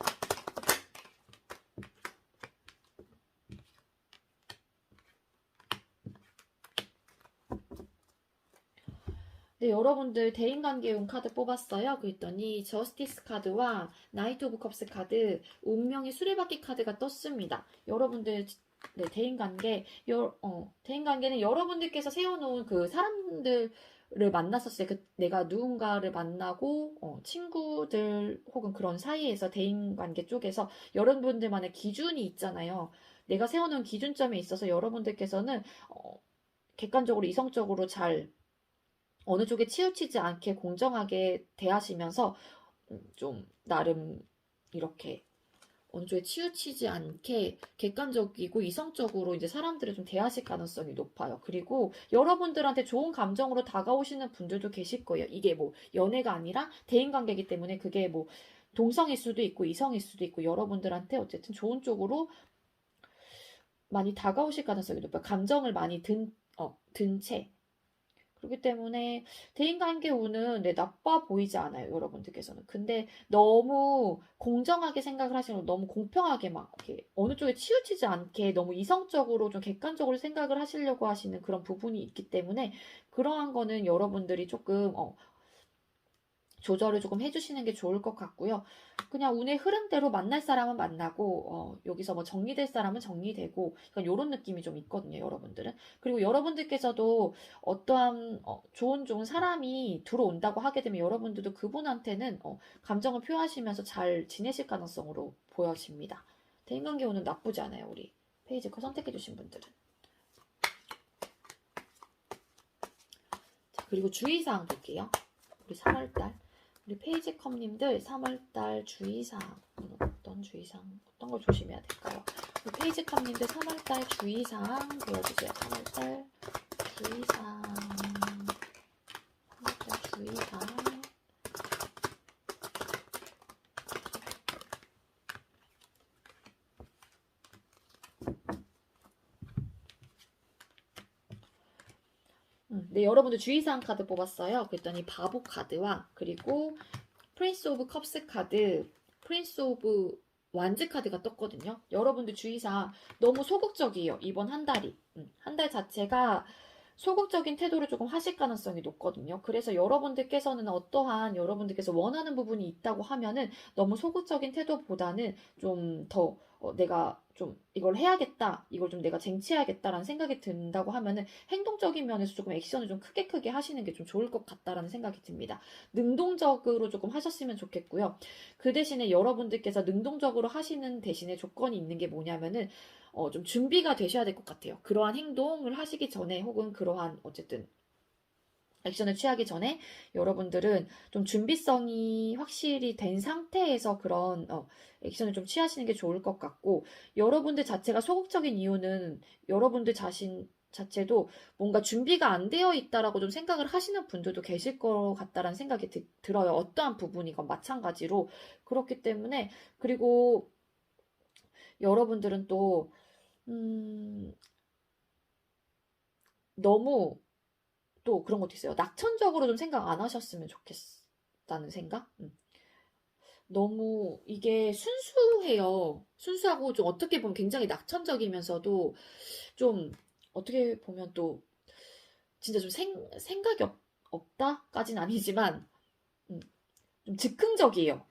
네, 여러분들 대인관계운 카드 뽑았어요. 그랬더니 저스티스 카드와 나이트 오브 컵스 카드, 운명의 수레바퀴 카드가 떴습니다. 여러분들 네, 대인관계는 여러분들께서 세워놓은 그 사람들을 만났었을 때, 내가 누군가를 만나고, 친구들 혹은 그런 사이에서 대인관계 쪽에서 여러분들만의 기준이 있잖아요. 내가 세워놓은 기준점에 있어서 여러분들께서는, 객관적으로, 이성적으로 잘 어느 쪽에 치우치지 않게 공정하게 대하시면서 좀 나름 이렇게 어느 쪽에 치우치지 않게 객관적이고 이성적으로 이제 사람들을 좀 대하실 가능성이 높아요. 그리고 여러분들한테 좋은 감정으로 다가오시는 분들도 계실 거예요. 이게 뭐 연애가 아니라 대인관계이기 때문에 그게 뭐 동성일 수도 있고 이성일 수도 있고 여러분들한테 어쨌든 좋은 쪽으로 많이 다가오실 가능성이 높아요. 감정을 많이 든 채. 그렇기 때문에 대인관계 운은 나빠 보이지 않아요, 여러분들께서는. 근데 너무 공정하게 생각을 하시는 너무 공평하게 막 이렇게 어느 쪽에 치우치지 않게 너무 이성적으로 좀 객관적으로 생각을 하시려고 하시는 그런 부분이 있기 때문에 그러한 거는 여러분들이 조금 조절을 조금 해주시는 게 좋을 것 같고요. 그냥 운의 흐름대로 만날 사람은 만나고 여기서 뭐 정리될 사람은 정리되고 이런 느낌이 좀 있거든요. 여러분들은. 그리고 여러분들께서도 어떠한 좋은 사람이 들어온다고 하게 되면 여러분들도 그분한테는 감정을 표하시면서 잘 지내실 가능성으로 보여집니다. 대인관계 운은 나쁘지 않아요. 우리 페이지 거 선택해주신 분들은. 자, 그리고 주의사항 볼게요. 우리 3월달. 우리 페이지컵님들 3월달 주의사항 어떤 주의사항 어떤 걸 조심해야 될까요? 우리 페이지컵님들 3월달 주의사항 보여주세요. 3월달 주의사항 3월달 주의사항 네, 여러분들 주의사항 카드 뽑았어요. 그랬더니 바보 카드와 그리고 프린스 오브 컵스 카드, 프린스 오브 완즈 카드가 떴거든요. 여러분들 주의사항 너무 소극적이에요. 이번 한 달이. 한 달 자체가 소극적인 태도를 조금 하실 가능성이 높거든요. 그래서 여러분들께서는 어떠한 여러분들께서 원하는 부분이 있다고 하면은 너무 소극적인 태도보다는 좀 더 내가 좀 이걸 해야겠다, 이걸 좀 내가 쟁취해야겠다라는 생각이 든다고 하면은 행동적인 면에서 조금 액션을 좀 크게 하시는 게 좀 좋을 것 같다라는 생각이 듭니다. 능동적으로 조금 하셨으면 좋겠고요. 그 대신에 여러분들께서 능동적으로 하시는 대신에 조건이 있는 게 뭐냐면은 좀 준비가 되셔야 될 것 같아요. 그러한 행동을 하시기 전에 혹은 그러한 어쨌든 액션을 취하기 전에 여러분들은 좀 준비성이 확실히 된 상태에서 그런 액션을 좀 취하시는 게 좋을 것 같고, 여러분들 자체가 소극적인 이유는 여러분들 자신 자체도 뭔가 준비가 안 되어 있다라고 좀 생각을 하시는 분들도 계실 것 같다라는 생각이 들어요. 어떠한 부분이건 마찬가지로. 그렇기 때문에, 그리고 여러분들은 또 음, 너무 또 그런 것도 있어요. 낙천적으로 좀 생각 안 하셨으면 좋겠다는 생각? 너무 이게 순수해요. 순수하고 좀 어떻게 보면 굉장히 낙천적이면서도 좀 어떻게 보면 또 진짜 좀 생각이 없다까진 아니지만 음, 좀 즉흥적이에요.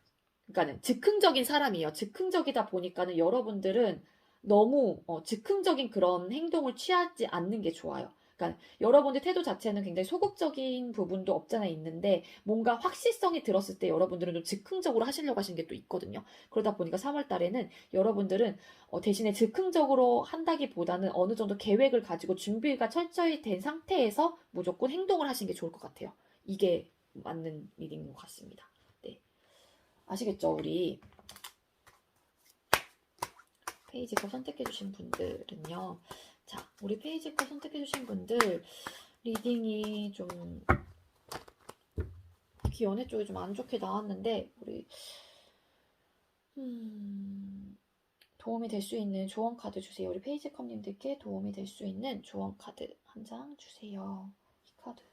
그러니까는 즉흥적인 사람이에요. 즉흥적이다 보니까는 여러분들은 너무 즉흥적인 그런 행동을 취하지 않는 게 좋아요. 그러니까 여러분들 태도 자체는 굉장히 소극적인 부분도 없잖아 있는데 뭔가 확실성이 들었을 때 여러분들은 좀 즉흥적으로 하시려고 하시는 게 또 있거든요. 그러다 보니까 3월 달에는 여러분들은 대신에 즉흥적으로 한다기보다는 어느 정도 계획을 가지고 준비가 철저히 된 상태에서 무조건 행동을 하시는 게 좋을 것 같아요. 이게 맞는 일인 것 같습니다. 네. 아시겠죠? 우리 페이지 거 선택해주신 분들은요. 자, 우리 페이지 거 선택해주신 분들 리딩이 좀 특히 연애 쪽이 좀 안 좋게 나왔는데 우리 도움이 될 수 있는 조언 카드 주세요. 우리 페이지 컴님들께 도움이 될 수 있는 조언 카드 한 장 주세요. 이 카드.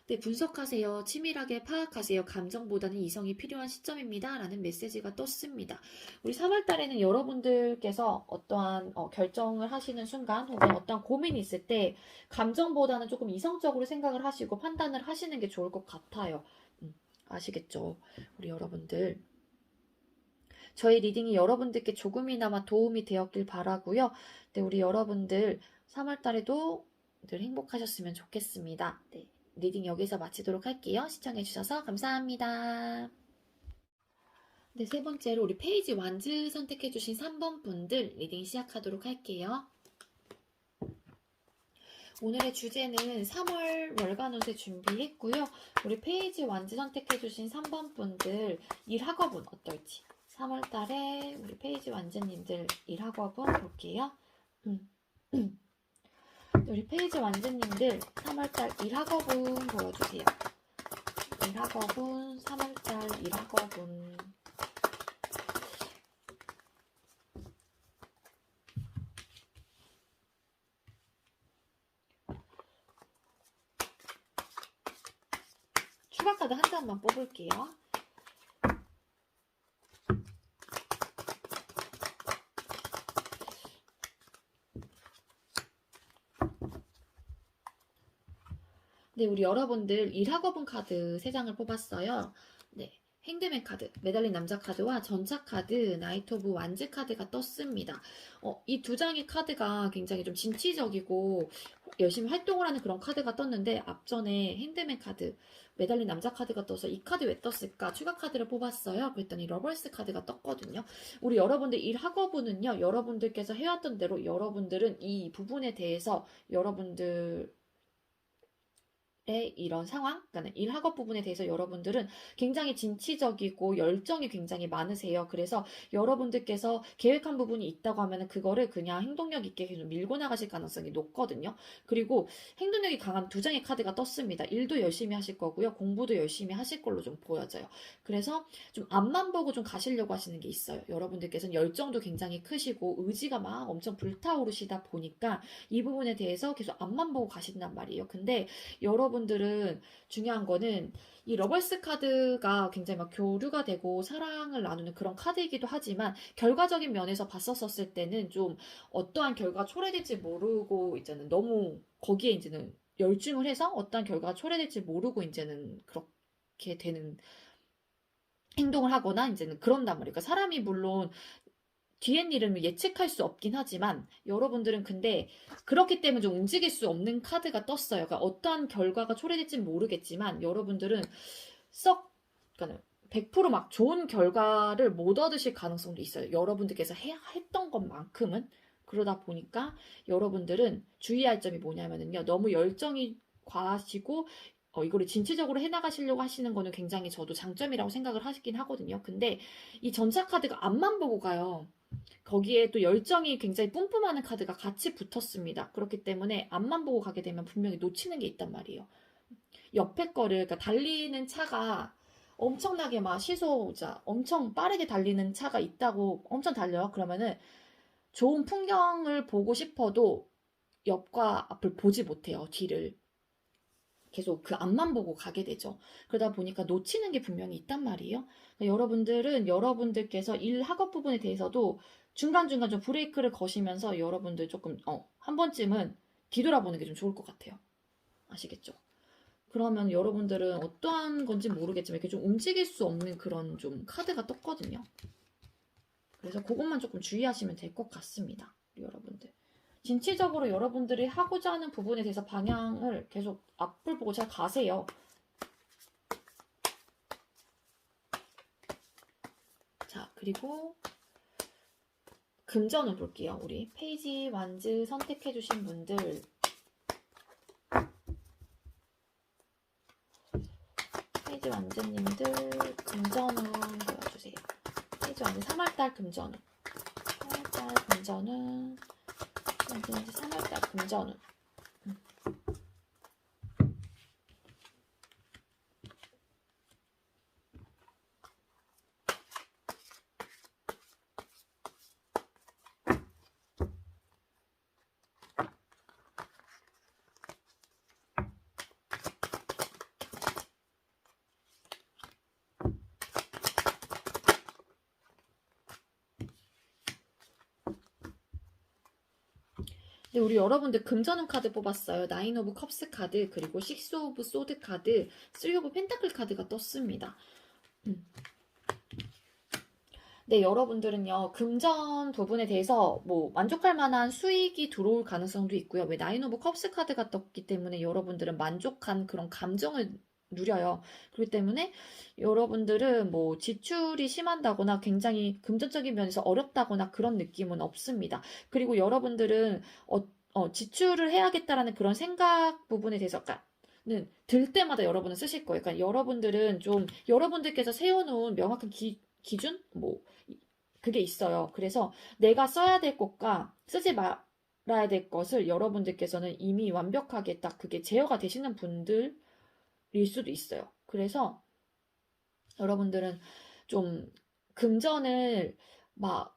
네, 분석하세요. 치밀하게 파악하세요. 감정보다는 이성이 필요한 시점입니다. 라는 메시지가 떴습니다. 우리 3월 달에는 여러분들께서 어떠한 결정을 하시는 순간 혹은 어떠한 고민이 있을 때 감정보다는 조금 이성적으로 생각을 하시고 판단을 하시는 게 좋을 것 같아요. 아시겠죠? 우리 여러분들. 저희 리딩이 여러분들께 조금이나마 도움이 되었길 바라고요. 네, 우리 여러분들 3월 달에도 늘 행복하셨으면 좋겠습니다. 네. 리딩 여기서 마치도록 할게요. 시청해주셔서 감사합니다. 네, 세 번째로 우리 페이지 완즈 선택해주신 3번 분들 리딩 시작하도록 할게요. 오늘의 주제는 3월 월간 운세 준비했고요. 우리 페이지 완즈 선택해주신 3번 분들 일학업은 어떨지 3월 달에 우리 페이지 완즈님들 일학업은 볼게요. 우리 페이지 완즈님들 3월달 일학업은 보여주세요. 일학업은 3월달 일학업은 추가 카드 한 장만 뽑을게요. 네, 우리 여러분들 일학업은 카드 3장을 뽑았어요. 네, 핸드맨 카드, 매달린 남자 카드와 전차 카드, 나이트 오브 완즈 카드가 떴습니다. 이 2장의 카드가 굉장히 좀 진취적이고 열심히 활동을 하는 그런 카드가 떴는데 앞전에 핸드맨 카드, 매달린 남자 카드가 떠서 이 카드 왜 떴을까? 추가 카드를 뽑았어요. 그랬더니 러벌스 카드가 떴거든요. 우리 여러분들 일학업은요, 여러분들께서 해왔던 대로 여러분들은 이 부분에 대해서 여러분들 이런 상황, 그러니까 일학업 부분에 대해서 여러분들은 굉장히 진취적이고 열정이 굉장히 많으세요. 그래서 여러분들께서 계획한 부분이 있다고 하면 그거를 그냥 행동력 있게 계속 밀고 나가실 가능성이 높거든요. 그리고 행동력이 강한 2장의 카드가 떴습니다. 일도 열심히 하실 거고요. 공부도 열심히 하실 걸로 좀 보여져요. 그래서 좀 앞만 보고 좀 가시려고 하시는 게 있어요. 여러분들께서는 열정도 굉장히 크시고 의지가 막 엄청 불타오르시다 보니까 이 부분에 대해서 계속 앞만 보고 가신단 말이에요. 근데 여러분들은 중요한 거는 이 러벌스 카드가 굉장히 막 교류가 되고 사랑을 나누는 그런 카드이기도 하지만 결과적인 면에서 봤었을 때는 좀 어떠한 결과가 초래될지 모르고 이제는 너무 거기에 이제는 열중을 해서 어떠한 결과가 초래될지 모르고 이제는 그렇게 되는 행동을 하거나 이제는 그런단 말이에요. 그러니까 사람이 물론 뒤엔 일은 예측할 수 없긴 하지만 여러분들은 근데 그렇기 때문에 좀 움직일 수 없는 카드가 떴어요. 그러니까 어떠한 결과가 초래될지는 모르겠지만 여러분들은 썩 그러니까 100%막 좋은 결과를 못 얻으실 가능성도 있어요. 여러분들께서 했던 것만큼은. 그러다 보니까 여러분들은 주의할 점이 뭐냐면요. 너무 열정이 과하시고 이거를 진취적으로 해나가시려고 하시는 거는 굉장히 저도 장점이라고 생각을 하시긴 하거든요. 근데 이 전차 카드가 앞만 보고 가요. 거기에 또 열정이 굉장히 뿜뿜하는 카드가 같이 붙었습니다. 그렇기 때문에 앞만 보고 가게 되면 분명히 놓치는 게 있단 말이에요. 옆에 거를, 그러니까 달리는 차가 엄청나게 막 시소자, 엄청 빠르게 달리는 차가 있다고 엄청 달려요. 그러면은 좋은 풍경을 보고 싶어도 옆과 앞을 보지 못해요. 뒤를. 계속 그 앞만 보고 가게 되죠. 그러다 보니까 놓치는 게 분명히 있단 말이에요. 그러니까 여러분들은 여러분들께서 일 학업 부분에 대해서도 중간중간 좀 브레이크를 거시면서 여러분들 조금 한 번쯤은 뒤돌아보는 게 좀 좋을 것 같아요. 아시겠죠? 그러면 여러분들은 어떠한 건지 모르겠지만 이렇게 좀 움직일 수 없는 그런 좀 카드가 떴거든요. 그래서 그것만 조금 주의하시면 될 것 같습니다. 여러분들. 진취적으로 여러분들이 하고자 하는 부분에 대해서 방향을 계속 앞을 보고 잘 가세요. 자, 그리고 금전을 볼게요. 우리 페이지 완즈 선택해주신 분들. 페이지 완즈님들 금전운 보여주세요. 페이지 완즈 3월달 금전운. 3월달 금전운. 완즈님들 3월달 금전운. 네, 우리 여러분들 금전운 카드 뽑았어요. 9 오브 컵스 카드, 그리고 6 오브 소드 카드, 3 오브 펜타클 카드가 떴습니다. 네, 여러분들은요, 금전 부분에 대해서 뭐 만족할 만한 수익이 들어올 가능성도 있고요. 왜 9 오브 컵스 카드가 떴기 때문에 여러분들은 만족한 그런 감정을 누려요. 그렇기 때문에 여러분들은 뭐 지출이 심한다거나 굉장히 금전적인 면에서 어렵다거나 그런 느낌은 없습니다. 그리고 여러분들은 지출을 해야겠다라는 그런 생각 부분에 대해서 는 들 때마다 여러분은 쓰실 거예요. 그러니까 여러분들은 좀 여러분들께서 세워놓은 명확한 기준? 뭐 그게 있어요. 그래서 내가 써야 될 것과 쓰지 말아야 될 것을 여러분들께서는 이미 완벽하게 딱 그게 제어가 되시는 분들일 수도 있어요. 그래서 여러분들은 좀 금전을 막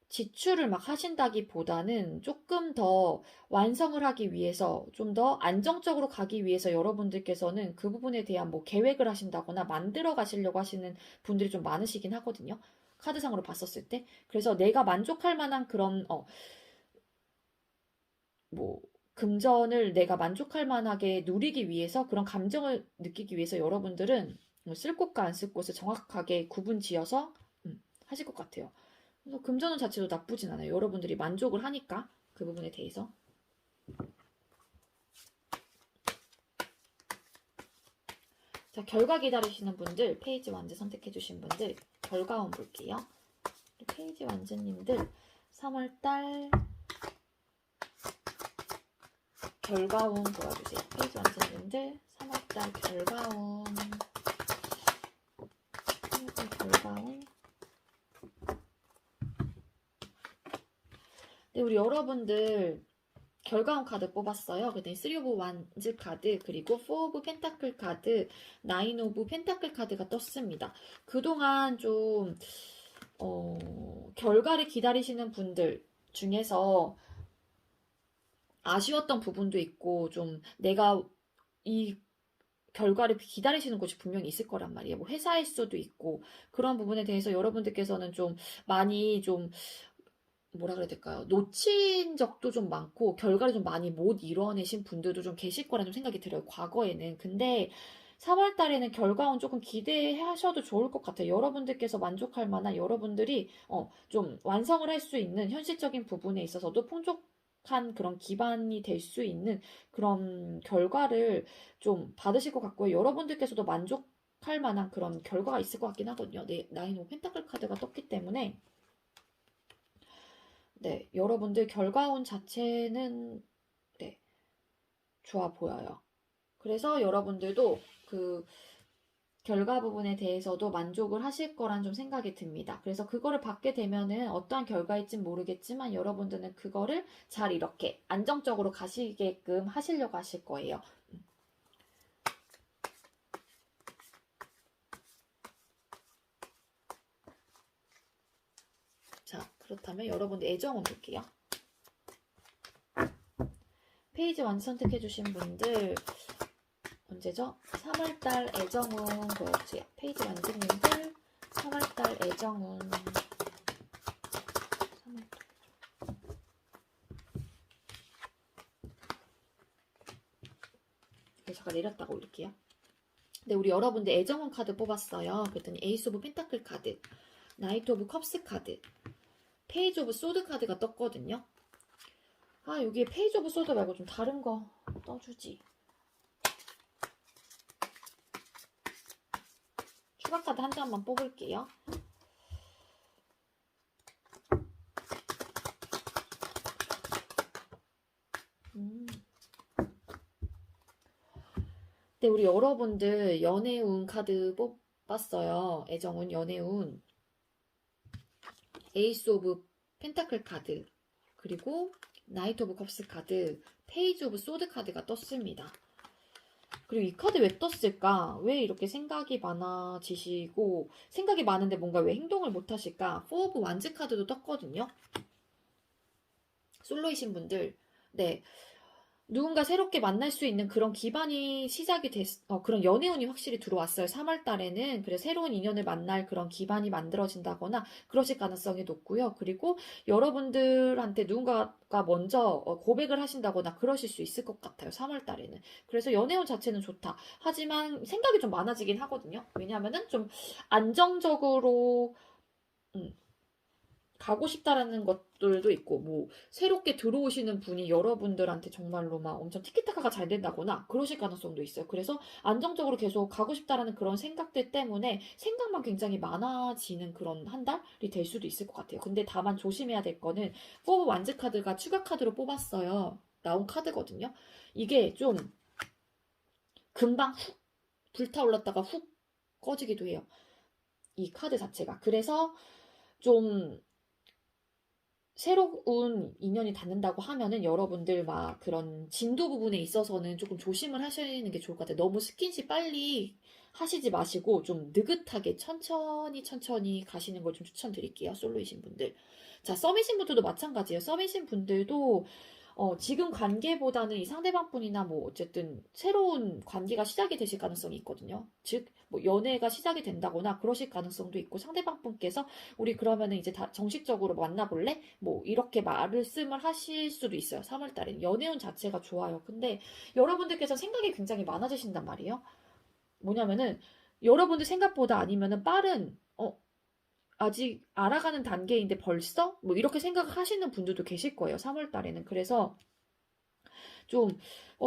지출을 막 하신다기보다는 조금 더 완성을 하기 위해서 좀 더 안정적으로 가기 위해서 여러분들께서는 그 부분에 대한 뭐 계획을 하신다거나 만들어 가시려고 하시는 분들이 좀 많으시긴 하거든요. 카드상으로 봤었을 때. 그래서 내가 만족할 만한 그런 뭐 금전을 내가 만족할 만하게 누리기 위해서 그런 감정을 느끼기 위해서 여러분들은 쓸 곳과 안 쓸 곳을 정확하게 구분 지어서 하실 것 같아요. 그래서 금전운 자체도 나쁘진 않아요. 여러분들이 만족을 하니까 그 부분에 대해서. 자, 결과 기다리시는 분들, 페이지 완즈 선택해주신 분들 결과원 볼게요. 페이지 완즈님들 3월달 결과원 보여주세요. 페이지 완즈님들 3월달 결과원. 3월달 결과원. 네, 우리 여러분들 결과원 카드 뽑았어요. 그다음에 3 오브 완즈 카드, 그리고 4 오브 펜타클 카드, 9 오브 펜타클 카드가 떴습니다. 그동안 좀 결과를 기다리시는 분들 중에서 아쉬웠던 부분도 있고 좀 내가 이 결과를 기다리시는 곳이 분명히 있을 거란 말이에요. 뭐 회사일 수도 있고 그런 부분에 대해서 여러분들께서는 좀 많이 좀 뭐라 그래야 될까요? 놓친 적도 좀 많고 결과를 좀 많이 못 이뤄내신 분들도 좀 계실 거라는 생각이 들어요. 과거에는. 근데 3월 달에는 결과ውን 조금 기대하셔도 좋을 것 같아요. 여러분들께서 만족할 만한 여러분들이 좀 완성을 할 수 있는 현실적인 부분에 있어서도 풍족한 그런 기반이 될 수 있는 그런 결과를 좀 받으실 것 같고요. 여러분들께서도 만족할 만한 그런 결과가 있을 것 같긴 하거든요. 네, 나인 오브 펜타클 카드가 떴기 때문에 네, 여러분들 결과운 자체는 네, 좋아 보여요. 그래서 여러분들도 그 결과 부분에 대해서도 만족을 하실 거란 좀 생각이 듭니다. 그래서 그거를 받게 되면은 어떠한 결과일진 모르겠지만 여러분들은 그거를 잘 이렇게 안정적으로 가시게끔 하시려고 하실 거예요. 자, 그렇다면 여러분들 애정운 볼게요. 페이지 완전 선택해주신 분들 언제죠? 3월달 애정운 보여주세요. 페이지 완전님들 3월달 애정운 3월달. 잠깐 내렸다가 올릴게요. 네, 우리 여러분들 애정운 카드 뽑았어요. 그랬더니 에이스 오브 펜타클 카드, 나이트 오브 컵스 카드, 페이지 오브 소드 카드가 떴거든요. 아, 여기에 페이지 오브 소드 말고 좀 다른 거 떠주지. 추가 카드 한 장만 뽑을게요. 네, 우리 여러분들 연애운 카드 뽑았어요. 애정운, 연애운. 에이스 오브 펜타클 카드, 그리고 나이트 오브 컵스 카드, 페이지 오브 소드 카드가 떴습니다. 그리고 이 카드 왜 떴을까? 왜 이렇게 생각이 많아지시고 생각이 많은데 뭔가 왜 행동을 못 하실까? 4 오브 완즈 카드도 떴거든요. 솔로이신 분들, 네, 누군가 새롭게 만날 수 있는 그런 기반이 시작이 그런 연애운이 확실히 들어왔어요. 3월 달에는. 그래서 새로운 인연을 만날 그런 기반이 만들어진다거나 그러실 가능성이 높고요. 그리고 여러분들한테 누군가가 먼저 고백을 하신다거나 그러실 수 있을 것 같아요. 3월 달에는. 그래서 연애운 자체는 좋다. 하지만 생각이 좀 많아지긴 하거든요. 왜냐하면은 좀 안정적으로, 가고 싶다라는 것들도 있고, 뭐, 새롭게 들어오시는 분이 여러분들한테 정말로 막 엄청 티키타카가 잘 된다거나 그러실 가능성도 있어요. 그래서 안정적으로 계속 가고 싶다라는 그런 생각들 때문에 생각만 굉장히 많아지는 그런 한 달이 될 수도 있을 것 같아요. 근데 다만 조심해야 될 거는, 포브 완즈 카드가 추가 카드로 뽑았어요. 나온 카드거든요. 이게 좀 금방 훅 불타올랐다가 훅 꺼지기도 해요. 이 카드 자체가. 그래서 좀 새로운 인연이 닿는다고 하면은 여러분들 막 그런 진도 부분에 있어서는 조금 조심을 하시는 게 좋을 것 같아요. 너무 스킨십 빨리 하시지 마시고 좀 느긋하게 천천히 가시는 걸 좀 추천드릴게요. 솔로이신 분들. 자, 썸이신 분들도 마찬가지예요. 썸이신 분들도 지금 관계보다는 이 상대방 분이나 뭐 어쨌든 새로운 관계가 시작이 되실 가능성이 있거든요. 즉, 뭐 연애가 시작이 된다거나 그러실 가능성도 있고 상대방 분께서 우리 그러면은 이제 다 정식적으로 만나볼래? 뭐 이렇게 말씀을 하실 수도 있어요. 3월 달에는 연애운 자체가 좋아요. 근데 여러분들께서 생각이 굉장히 많아지신단 말이에요. 뭐냐면은 여러분들 생각보다 아니면은 빠른 아직 알아가는 단계인데 벌써? 뭐 이렇게 생각을 하시는 분들도 계실 거예요. 3월 달에는. 그래서 좀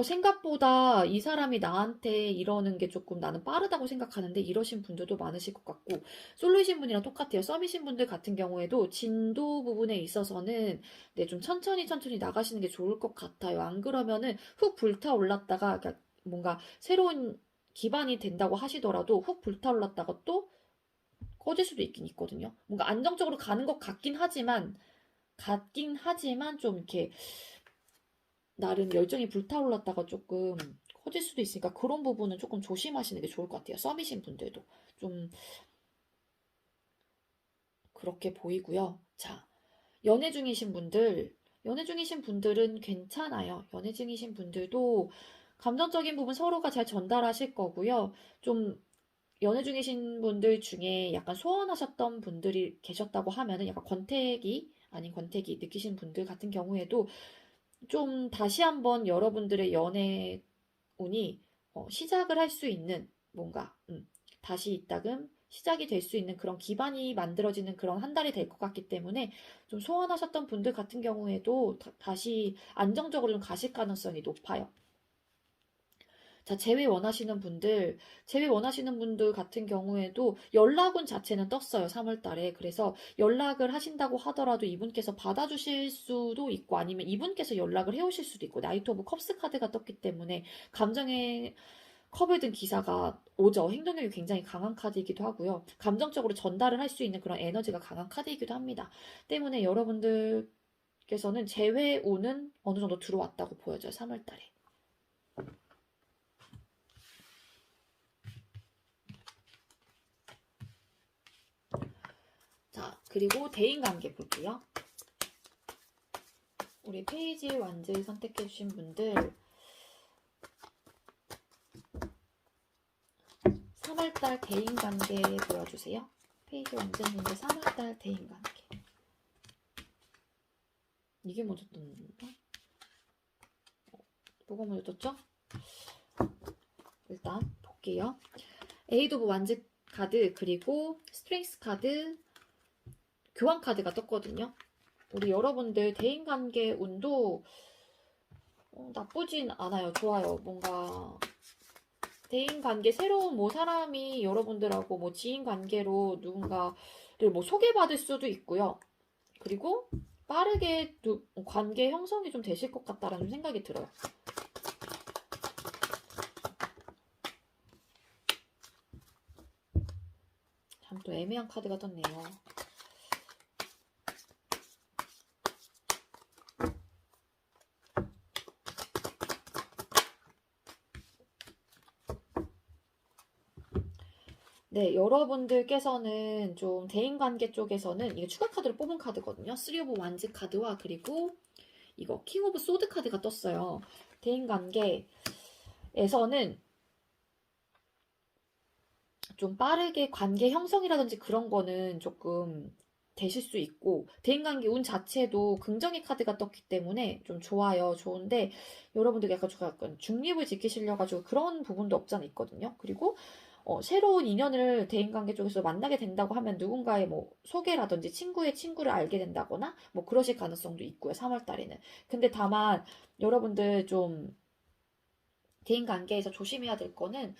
생각보다 이 사람이 나한테 이러는 게 조금 나는 빠르다고 생각하는데 이러신 분들도 많으실 것 같고 솔로이신 분이랑 똑같아요. 썸이신 분들 같은 경우에도 진도 부분에 있어서는 네, 좀 천천히 나가시는 게 좋을 것 같아요. 안 그러면은 훅 불타올랐다가 그러니까 뭔가 새로운 기반이 된다고 하시더라도 훅 불타올랐다가 또 꺼질 수도 있긴 있거든요. 뭔가 안정적으로 가는 것 같긴 하지만 좀 이렇게 나름 열정이 불타올랐다가 조금 커질 수도 있으니까 그런 부분은 조금 조심하시는 게 좋을 것 같아요. 썸이신 분들도 좀 그렇게 보이고요. 자, 연애 중이신 분들은 괜찮아요. 연애 중이신 분들도 감정적인 부분 서로가 잘 전달하실 거고요. 좀 연애 중이신 분들 중에 약간 소원하셨던 분들이 계셨다고 하면은 약간 권태기 아닌 권태기 느끼신 분들 같은 경우에도 좀 다시 한번 여러분들의 연애 운이 시작을 할 수 있는 뭔가 다시 이따금 시작이 될 수 있는 그런 기반이 만들어지는 그런 한 달이 될 것 같기 때문에 좀 소원하셨던 분들 같은 경우에도 다시 안정적으로 좀 가실 가능성이 높아요. 자, 재회 원하시는 분들 같은 경우에도 연락운 자체는 떴어요, 3월 달에. 그래서 연락을 하신다고 하더라도 이분께서 받아주실 수도 있고, 아니면 이분께서 연락을 해오실 수도 있고, 나이트 오브 컵스 카드가 떴기 때문에 감정의 컵을 든 기사가 오죠. 행동력이 굉장히 강한 카드이기도 하고요. 감정적으로 전달을 할 수 있는 그런 에너지가 강한 카드이기도 합니다. 때문에 여러분들께서는 재회운은 어느 정도 들어왔다고 보여져요, 3월 달에. 자, 그리고 대인관계 볼게요. 우리 페이지 완즈 선택해주신 분들 3월달 대인관계 보여주세요. 페이지 완즈님들 3월달 대인관계. 이게 먼저 떴는가? 뭐가 먼저 떴죠? 일단 볼게요. 에이드 오브 완즈 카드, 그리고 스트렝스 카드, 교환 카드가 떴거든요. 우리 여러분들 대인관계 운도 나쁘진 않아요. 좋아요. 뭔가 대인관계 새로운 뭐 사람이 여러분들하고 뭐 지인관계로 누군가를 뭐 소개받을 수도 있고요. 그리고 빠르게 관계 형성이 좀 되실 것 같다라는 생각이 들어요. 참 또 애매한 카드가 떴네요. 네, 여러분들께서는 좀 대인관계 쪽에서는 이게 추가 카드로 뽑은 카드거든요. 3 오브 완즈 카드와 그리고 이거 킹 오브 소드 카드가 떴어요. 대인관계에서는 좀 빠르게 관계 형성이라든지 그런 거는 조금 되실 수 있고, 대인관계 운 자체도 긍정의 카드가 떴기 때문에 좀 좋아요. 좋은데 여러분들 약간 중립을 지키시려 가지고 그런 부분도 없잖아 있거든요. 그리고 새로운 인연을 대인관계 쪽에서 만나게 된다고 하면 누군가의 뭐 소개라든지 친구의 친구를 알게 된다거나 뭐 그러실 가능성도 있고요. 3월 달에는. 근데 다만 여러분들 좀 대인관계에서 조심해야 될 거는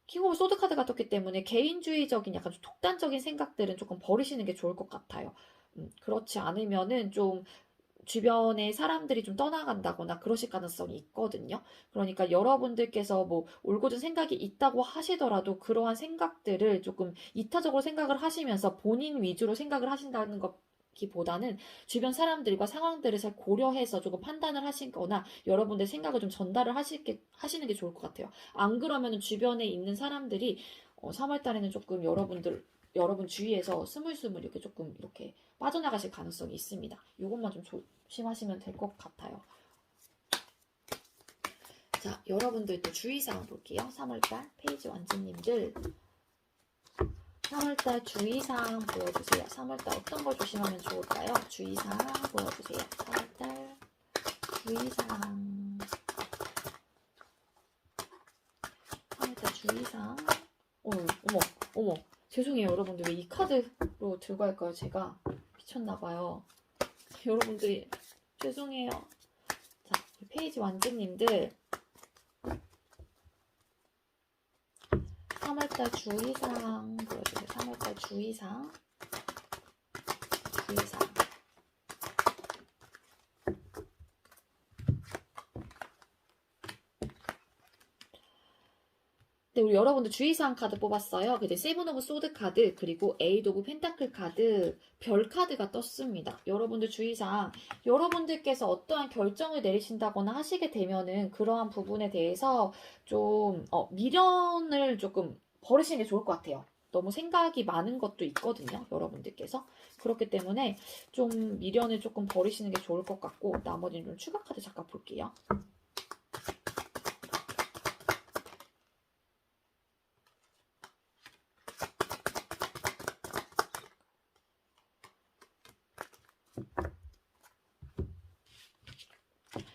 킹 오브 소드 카드가 떴기 때문에 개인주의적인 약간 좀 독단적인 생각들은 조금 버리시는 게 좋을 것 같아요. 그렇지 않으면은 좀 주변의 사람들이 좀 떠나간다거나 그러실 가능성이 있거든요. 그러니까 여러분들께서 뭐 올곧은 생각이 있다고 하시더라도 그러한 생각들을 조금 이타적으로 생각을 하시면서 본인 위주로 생각을 하신다는 것기보다는 주변 사람들과 상황들을 잘 고려해서 조금 판단을 하시거나 여러분들 생각을 좀 전달을 하시는 게 좋을 것 같아요. 안 그러면 주변에 있는 사람들이 3월 달에는 조금 여러분 주위에서 스물스물 이렇게 조금 이렇게 빠져나가실 가능성이 있습니다. 이것만 좀 조심하시면 될 것 같아요. 자, 여러분들 또 주의사항 볼게요. 3월달 페이지 완즈님들 3월달 주의사항 보여주세요. 3월달 어떤 걸 조심하면 좋을까요? 주의사항 보여주세요. 3월달 주의사항 3월달 주의사항 어머 죄송해요 여러분들 왜 이 카드로 들고 갈까요? 제가 미쳤나봐요. 여러분들이 죄송해요. 자, 페이지 완즈님들 3월달 주의사항 보여주세요. 3월달 주의사항 네, 우리 여러분들 주의사항 카드 뽑았어요. 근데 세븐 오브 소드 카드, 그리고 에이드 오브 펜타클 카드, 별 카드가 떴습니다. 여러분들 주의사항, 여러분들께서 어떠한 결정을 내리신다거나 하시게 되면은 그러한 부분에 대해서 좀 미련을 조금 버리시는 게 좋을 것 같아요. 너무 생각이 많은 것도 있거든요, 여러분들께서. 그렇기 때문에 좀 미련을 조금 버리시는 게 좋을 것 같고, 나머지는 좀 추가 카드 잠깐 볼게요.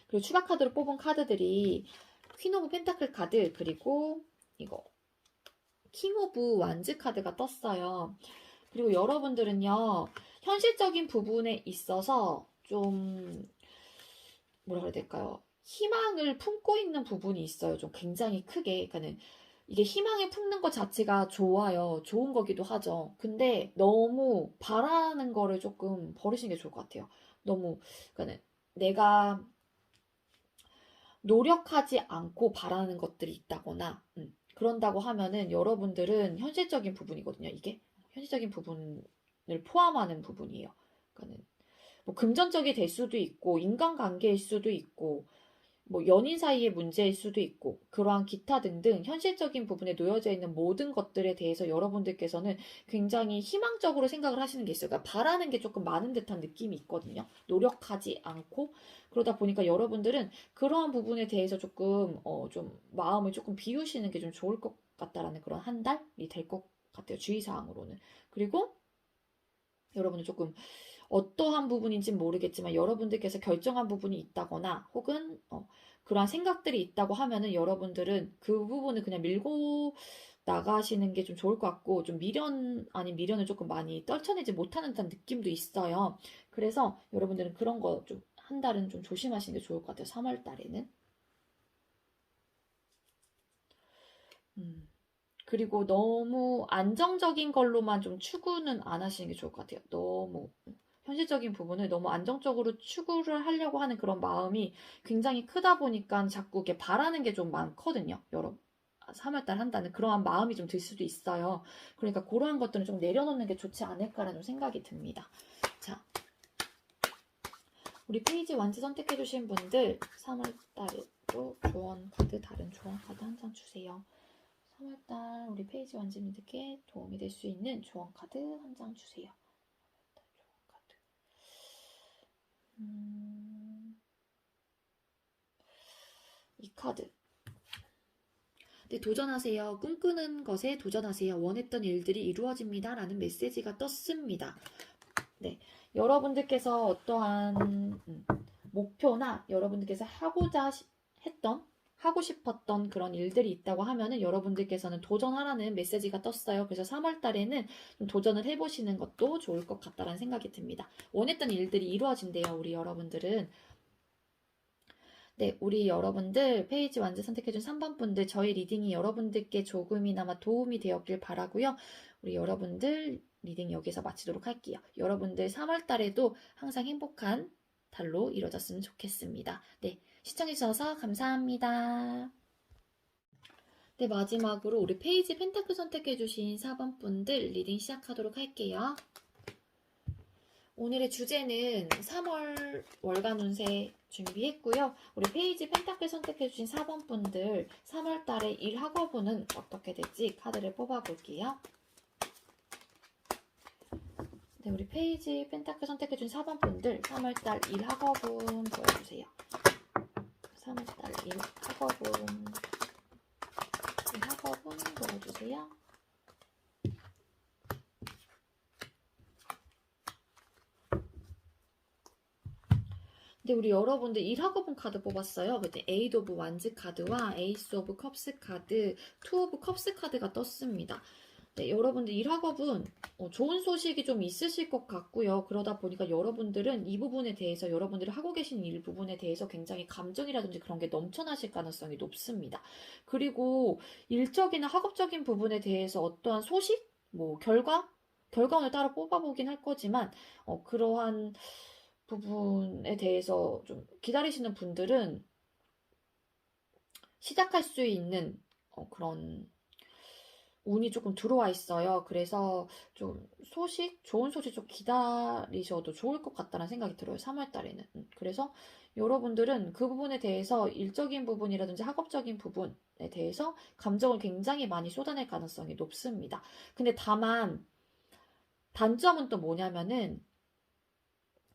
그리고 추가 카드로 뽑은 카드들이 퀸 오브 펜타클 카드, 그리고 이거 킹 오브 완즈 카드가 떴어요. 그리고 여러분들은요, 현실적인 부분에 있어서 좀, 뭐라 그래야 될까요? 희망을 품고 있는 부분이 있어요. 좀 굉장히 크게. 그러니까는 이게 희망을 품는 것 자체가 좋아요. 좋은 거기도 하죠. 근데 너무 바라는 거를 조금 버리시는 게 좋을 것 같아요. 너무, 그러니까는 내가 노력하지 않고 바라는 것들이 있다거나, 그런다고 하면은 여러분들은 현실적인 부분이거든요. 이게 현실적인 부분을 포함하는 부분이에요. 그러니까는 뭐 금전적이 될 수도 있고 인간관계일 수도 있고 뭐 연인 사이의 문제일 수도 있고 그러한 기타 등등 현실적인 부분에 놓여져 있는 모든 것들에 대해서 여러분들께서는 굉장히 희망적으로 생각을 하시는 게 있어요. 그러니까 바라는 게 조금 많은 듯한 느낌이 있거든요. 노력하지 않고 그러다 보니까 여러분들은 그러한 부분에 대해서 조금 좀 마음을 조금 비우시는 게 좀 좋을 것 같다라는 그런 한 달이 될 것 같아요. 주의사항으로는. 그리고 여러분은 조금 어떠한 부분인지 모르겠지만 여러분들께서 결정한 부분이 있다거나 혹은 그러한 생각들이 있다고 하면은 여러분들은 그 부분을 그냥 밀고 나가시는 게 좀 좋을 것 같고 좀 미련 아닌 미련을 조금 많이 떨쳐내지 못하는 듯한 느낌도 있어요. 그래서 여러분들은 그런 거 좀 한 달은 좀 조심하시는 게 좋을 것 같아요. 3월 달에는. 음. 그리고 너무 안정적인 걸로만 좀 추구는 안 하시는 게 좋을 것 같아요. 너무 현실적인 부분을 너무 안정적으로 추구를 하려고 하는 그런 마음이 굉장히 크다 보니까 자꾸 이렇게 바라는 게 좀 많거든요. 여러분. 3월달 한다는 그러한 마음이 좀 들 수도 있어요. 그러니까 그러한 것들은 좀 내려놓는 게 좋지 않을까라는 생각이 듭니다. 자, 우리 페이지 완즈 선택해주신 분들 3월달에도 조언 카드, 다른 조언 카드 한 장 주세요. 3월달 우리 페이지 완즈님들께 도움이 될 수 있는 조언 카드 한 장 주세요. 조언 카드. 이 카드. 네, 도전하세요. 꿈꾸는 것에 도전하세요. 원했던 일들이 이루어집니다. 라는 메시지가 떴습니다. 네, 여러분들께서 어떠한 목표나 여러분들께서 하고 싶었던 그런 일들이 있다고 하면은 여러분들께서는 도전하라는 메시지가 떴어요. 그래서 3월 달에는 좀 도전을 해보시는 것도 좋을 것 같다라는 생각이 듭니다. 원했던 일들이 이루어진대요, 우리 여러분들은. 네, 우리 여러분들 페이지 완전 선택해준 3번 분들 저희 리딩이 여러분들께 조금이나마 도움이 되었길 바라고요. 우리 여러분들 리딩 여기서 마치도록 할게요. 여러분들 3월 달에도 항상 행복한 달로 이루어졌으면 좋겠습니다. 네, 시청해주셔서 감사합니다. 네, 마지막으로 우리 페이지 펜타클 선택해주신 4번 분들 리딩 시작하도록 할게요. 오늘의 주제는 3월 월간 운세 준비했고요. 우리 페이지 펜타클 선택해주신 4번 분들 3월 달에 일 학업운은 어떻게 될지 카드를 뽑아볼게요. 네, 우리 페이지 펜타클 선택해준 4번 분들 3월 달 일 학업운 보여주세요. 3월 달 일 학업운 보여주세요. 근데 우리 여러분들 일학업은 카드 뽑았어요. 그때 에이드 오브 완즈 카드와 에이스 오브 컵스 카드, 투 오브 컵스 카드가 떴습니다. 네, 여러분들 일학업은 좋은 소식이 좀 있으실 것 같고요. 그러다 보니까 여러분들은 이 부분에 대해서 여러분들이 하고 계신 일 부분에 대해서 굉장히 감정이라든지 그런 게 넘쳐나실 가능성이 높습니다. 그리고 일적이나 학업적인 부분에 대해서 어떠한 소식, 뭐 결과를 따로 뽑아보긴 할 거지만 그러한 부분에 대해서 좀 기다리시는 분들은 시작할 수 있는 그런 운이 조금 들어와 있어요. 그래서 좀 좋은 소식 좀 기다리셔도 좋을 것 같다는 생각이 들어요. 3월 달에는. 그래서 여러분들은 그 부분에 대해서 일적인 부분이라든지 학업적인 부분에 대해서 감정을 굉장히 많이 쏟아낼 가능성이 높습니다. 근데 다만 단점은 또 뭐냐면은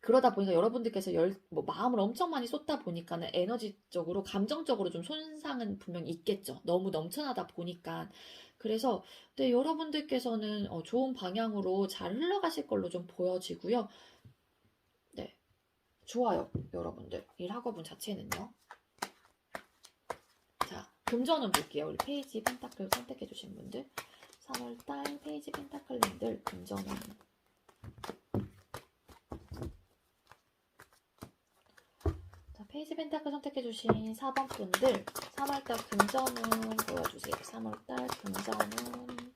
그러다 보니까 여러분들께서 마음을 엄청 많이 쏟다 보니까는 에너지적으로, 감정적으로 좀 손상은 분명히 있겠죠. 너무 넘쳐나다 보니까. 그래서, 네, 여러분들께서는 좋은 방향으로 잘 흘러가실 걸로 좀 보여지고요. 네, 좋아요, 여러분들. 일학업은 자체는요. 자, 금전은 볼게요. 우리 페이지 펜타클 선택해주신 분들. 3월달 페이지 펜타클님들 금전운. 자, 페이지 펜타클 선택해주신 4번 분들 3월달 금전운 보여주세요. 3월달 금전운.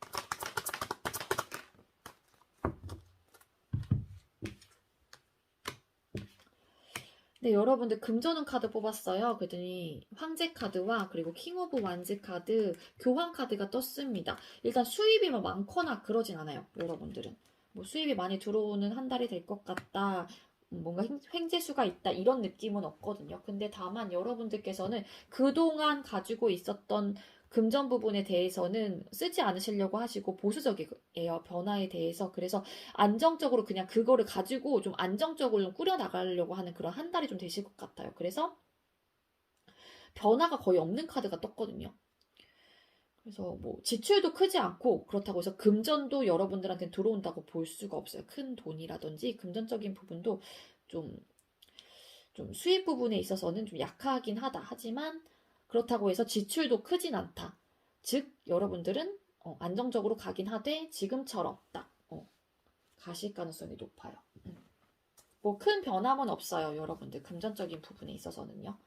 네, 여러분들 금전운 카드 뽑았어요. 그랬더니 황제 카드와 그리고 킹 오브 완즈 카드, 교환 카드가 떴습니다. 일단 수입이 뭐 많거나 그러진 않아요. 여러분들은. 뭐 수입이 많이 들어오는 한 달이 될 것 같다. 뭔가 횡재수가 있다. 이런 느낌은 없거든요. 근데 다만 여러분들께서는 그동안 가지고 있었던 금전 부분에 대해서는 쓰지 않으시려고 하시고 보수적이에요. 변화에 대해서. 그래서 안정적으로 그냥 그거를 가지고 좀 안정적으로 좀 꾸려나가려고 하는 그런 한 달이 좀 되실 것 같아요. 그래서 변화가 거의 없는 카드가 떴거든요. 그래서 뭐 지출도 크지 않고 그렇다고 해서 금전도 여러분들한테 들어온다고 볼 수가 없어요. 큰 돈이라든지 금전적인 부분도 좀, 좀 수입 부분에 있어서는 좀 약하긴 하다. 하지만 그렇다고 해서 지출도 크진 않다. 즉 여러분들은 안정적으로 가긴 하되 지금처럼 딱 가실 가능성이 높아요. 뭐 큰 변함은 없어요. 여러분들 금전적인 부분에 있어서는요.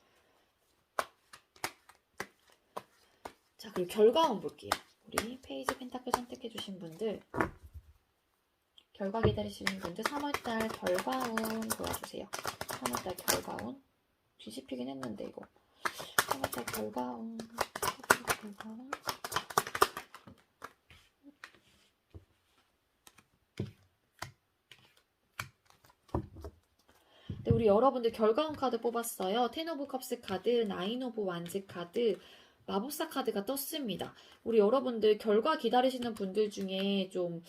자, 그리고 결과운 볼게요. 우리 페이지 펜타클 선택해주신 분들 결과 기다리시는 분들 3월달 결과운 보여주세요. 3월달 결과운 뒤집히긴 했는데 이거 3월달 결과운. 네, 우리 여러분들 결과운 카드 뽑았어요. 10 오브 컵스 카드, 9 오브 완즈 카드, 마법사 카드가 떴습니다. 우리 여러분들 결과 기다리시는 분들 중에 좀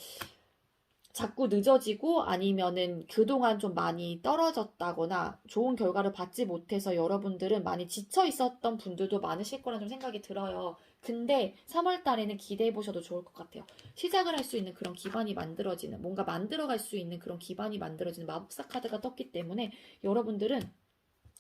자꾸 늦어지고 아니면은 그동안 좀 많이 떨어졌다거나 좋은 결과를 받지 못해서 여러분들은 많이 지쳐 있었던 분들도 많으실 거라는 좀 생각이 들어요. 근데 3월 달에는 기대해 보셔도 좋을 것 같아요. 시작을 할 수 있는 그런 기반이 만들어지는, 뭔가 만들어갈 수 있는 그런 기반이 만들어지는 마법사 카드가 떴기 때문에 여러분들은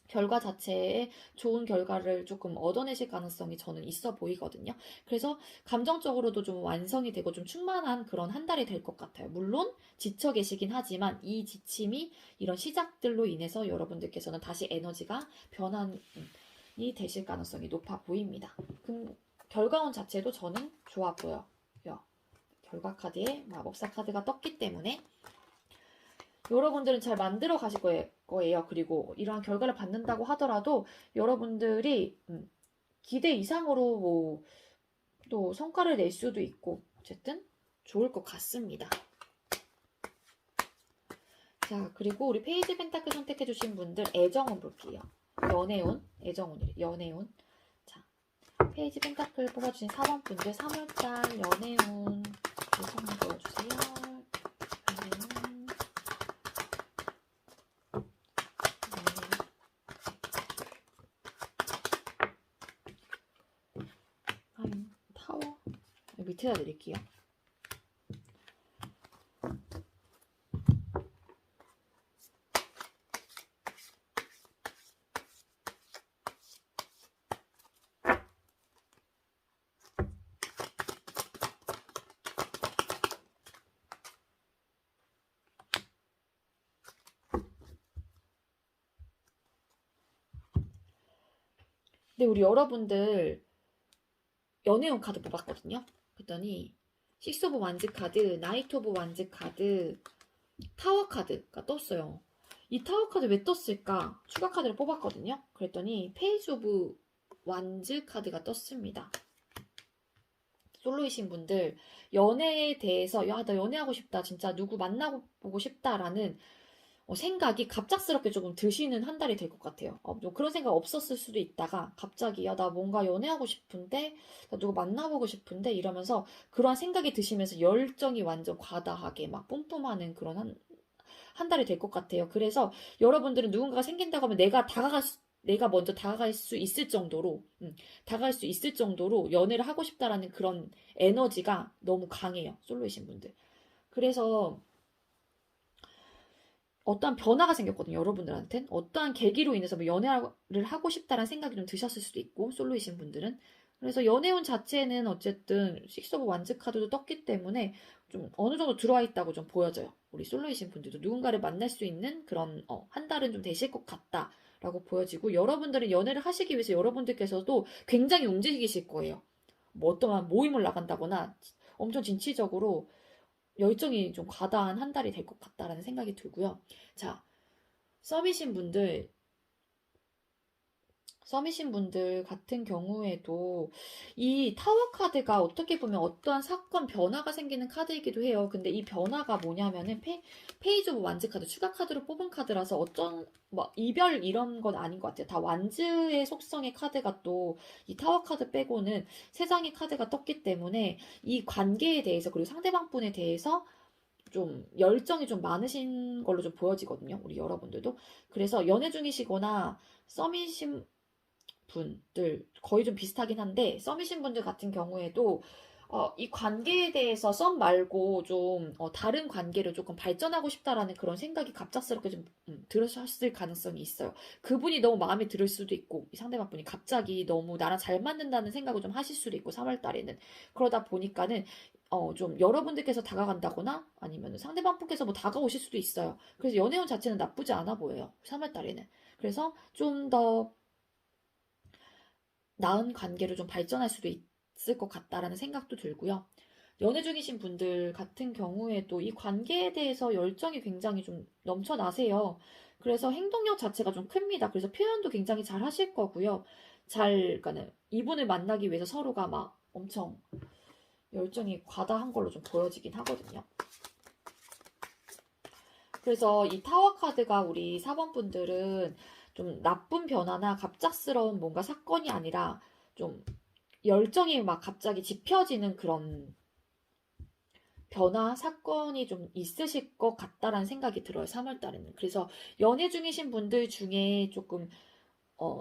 결과 자체에 좋은 결과를 조금 얻어내실 가능성이 저는 있어 보이거든요. 그래서 감정적으로도 좀 완성이 되고 좀 충만한 그런 한 달이 될 것 같아요. 물론 지쳐 계시긴 하지만 이 지침이 이런 시작들로 인해서 여러분들께서는 다시 에너지가 변환이 되실 가능성이 높아 보입니다. 결과원 자체도 저는 좋아 보여요. 결과 카드에 마법사 카드가 떴기 때문에 여러분들은 잘 만들어 가실 거예요. 그리고 이러한 결과를 받는다고 하더라도 여러분들이 기대 이상으로 뭐 또 성과를 낼 수도 있고 어쨌든 좋을 것 같습니다. 자, 그리고 우리 페이지 펜타클 선택해 주신 분들 애정운 볼게요. 연애운, 애정운이래. 연애운. 자, 페이지 펜타클 뽑아주신 4번 분들 3월달 연애운 애정운 보여주세요. 타워 밑에다 드릴게요. 근데 우리 여러분들 연애운 카드 뽑았거든요. 그랬더니 6 오브 완즈 카드, 나이트 오브 완즈 카드, 타워 카드가 떴어요. 이 타워 카드 왜 떴을까? 추가 카드를 뽑았거든요. 그랬더니 페이지 오브 완즈 카드가 떴습니다. 솔로이신 분들 연애에 대해서 야, 나 연애하고 싶다. 진짜 누구 만나보고 싶다라는 생각이 갑작스럽게 조금 드시는 한 달이 될 것 같아요. 좀 그런 생각 없었을 수도 있다가 갑자기 야, 나 뭔가 연애하고 싶은데 나 누구 만나보고 싶은데 이러면서 그러한 생각이 드시면서 열정이 완전 과다하게 막 뿜뿜하는 그런 한 달이 될 것 같아요. 그래서 여러분들은 누군가가 생긴다고 하면 내가 먼저 다가갈 수 있을 정도로 다가갈 수 있을 정도로 연애를 하고 싶다라는 그런 에너지가 너무 강해요. 솔로이신 분들. 그래서 어떠한 변화가 생겼거든요. 여러분들한텐 어떠한 계기로 인해서 뭐 연애를 하고 싶다라는 생각이 좀 드셨을 수도 있고 솔로이신 분들은 그래서 연애운 자체는 어쨌든 식스 오브 완즈 카드도 떴기 때문에 좀 어느 정도 들어와 있다고 좀 보여져요. 우리 솔로이신 분들도 누군가를 만날 수 있는 그런 한 달은 좀 되실 것 같다라고 보여지고, 여러분들은 연애를 하시기 위해서 여러분들께서도 굉장히 움직이실 거예요. 뭐 어떠한 모임을 나간다거나 엄청 진취적으로 열정이 좀 과다한 한 달이 될 것 같다라는 생각이 들고요. 자, 썸이신 분들 썸이신 분들 같은 경우에도 이 타워 카드가 어떻게 보면 어떠한 사건 변화가 생기는 카드이기도 해요. 근데 이 변화가 뭐냐면은 페이지 오브 완즈 카드, 추가 카드로 뽑은 카드라서 어떤 뭐 이별 이런 건 아닌 것 같아요. 다 완즈의 속성의 카드가 또 이 타워 카드 빼고는 세 장의 카드가 떴기 때문에 이 관계에 대해서, 그리고 상대방 분에 대해서 좀 열정이 좀 많으신 걸로 좀 보여지거든요. 우리 여러분들도. 그래서 연애 중이시거나 썸이신 분들 거의 좀 비슷하긴 한데, 썸이신 분들 같은 경우에도 이 관계에 대해서 썸 말고 좀 다른 관계로 조금 발전하고 싶다라는 그런 생각이 갑작스럽게 좀 들으셨을 가능성이 있어요. 그분이 너무 마음에 들을 수도 있고, 이 상대방 분이 갑자기 너무 나랑 잘 맞는다는 생각을 좀 하실 수도 있고, 3월 달에는 그러다 보니까는 좀 여러분들께서 다가간다거나 아니면 상대방 분께서 뭐 다가오실 수도 있어요. 그래서 연애운 자체는 나쁘지 않아 보여요, 3월 달에는. 그래서 좀더 나은 관계로 좀 발전할 수도 있을 것 같다라는 생각도 들고요. 연애 중이신 분들 같은 경우에도 이 관계에 대해서 열정이 굉장히 좀 넘쳐나세요. 그래서 행동력 자체가 좀 큽니다. 그래서 표현도 굉장히 잘 하실 거고요. 그러니까 이분을 만나기 위해서 서로가 막 엄청 열정이 과다한 걸로 좀 보여지긴 하거든요. 그래서 이 타워 카드가 우리 4번 분들은 좀 나쁜 변화나 갑작스러운 뭔가 사건이 아니라 좀 열정이 막 갑자기 지펴지는 그런 변화, 사건이 좀 있으실 것 같다라는 생각이 들어요, 3월 달에는. 그래서 연애 중이신 분들 중에 조금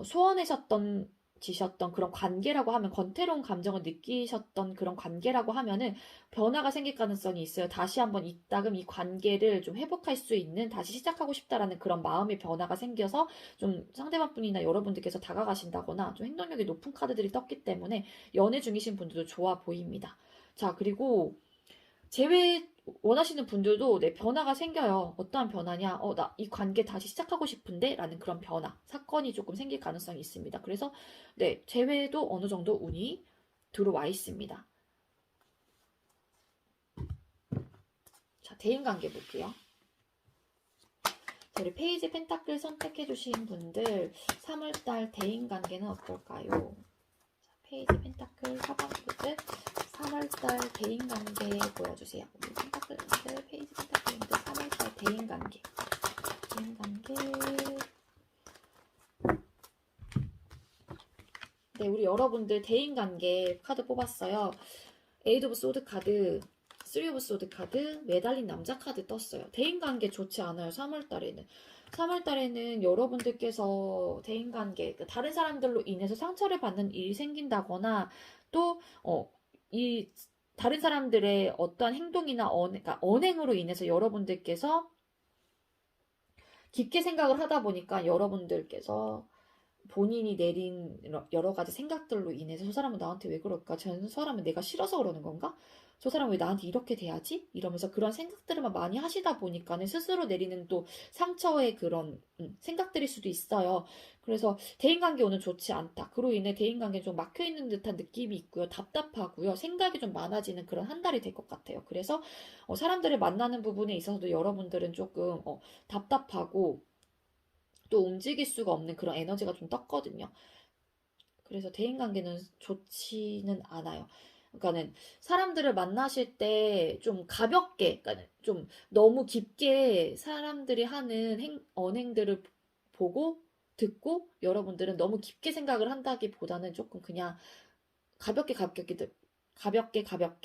소원하셨던 지셨던 그런 관계라고 하면, 권태로운 감정을 느끼셨던 그런 관계라고 하면은 변화가 생길 가능성이 있어요. 다시 한번 이따금 이 관계를 좀 회복할 수 있는, 다시 시작하고 싶다라는 그런 마음의 변화가 생겨서 좀 상대방 분이나 여러분들께서 다가가신다거나 좀 행동력이 높은 카드들이 떴기 때문에 연애 중이신 분들도 좋아 보입니다. 자, 그리고 재회 원하시는 분들도 네, 변화가 생겨요. 어떠한 변화냐? 나 이 관계 다시 시작하고 싶은데? 라는 그런 변화, 사건이 조금 생길 가능성이 있습니다. 그래서 네, 재회도 어느 정도 운이 들어와 있습니다. 자, 대인관계 볼게요. 우리 페이지 펜타클 선택해주신 분들 3월달 대인관계는 어떨까요? 자, 페이지 펜타클 4번 분들 3월달 대인관계 보여주세요. 우리 펜타클님들, 페이지 펜타클님들 3월달 대인관계. 네, 우리 여러분들 대인관계 카드 뽑았어요. 에이드 오브 소드 카드, 3 오브 소드 카드, 매달린 남자 카드 떴어요. 대인관계 좋지 않아요, 3월달에는. 3월달에는 여러분들께서 대인관계, 다른 사람들로 인해서 상처를 받는 일이 생긴다거나, 또, 이 다른 사람들의 어떠한 행동이나 그러니까 언행으로 인해서 여러분들께서 깊게 생각을 하다 보니까 여러분들께서 본인이 내린 여러 가지 생각들로 인해서 저 사람은 나한테 왜 그럴까? 저 사람은 내가 싫어서 그러는 건가? 저 사람은 왜 나한테 이렇게 대하지? 이러면서 그런 생각들을 많이 하시다 보니까는 스스로 내리는 또 상처의 그런 생각들일 수도 있어요. 그래서 대인관계 오늘 좋지 않다. 그로 인해 대인관계 좀 막혀있는 듯한 느낌이 있고요. 답답하고요. 생각이 좀 많아지는 그런 한 달이 될 것 같아요. 그래서 사람들을 만나는 부분에 있어서도 여러분들은 조금 답답하고 또 움직일 수가 없는 그런 에너지가 좀 떴거든요. 그래서 대인관계는 좋지는 않아요. 그러니까는 사람들을 만나실 때 좀 가볍게, 그러니까 좀 너무 깊게 사람들이 하는 언행들을 보고 듣고 여러분들은 너무 깊게 생각을 한다기보다는 조금 그냥 가볍게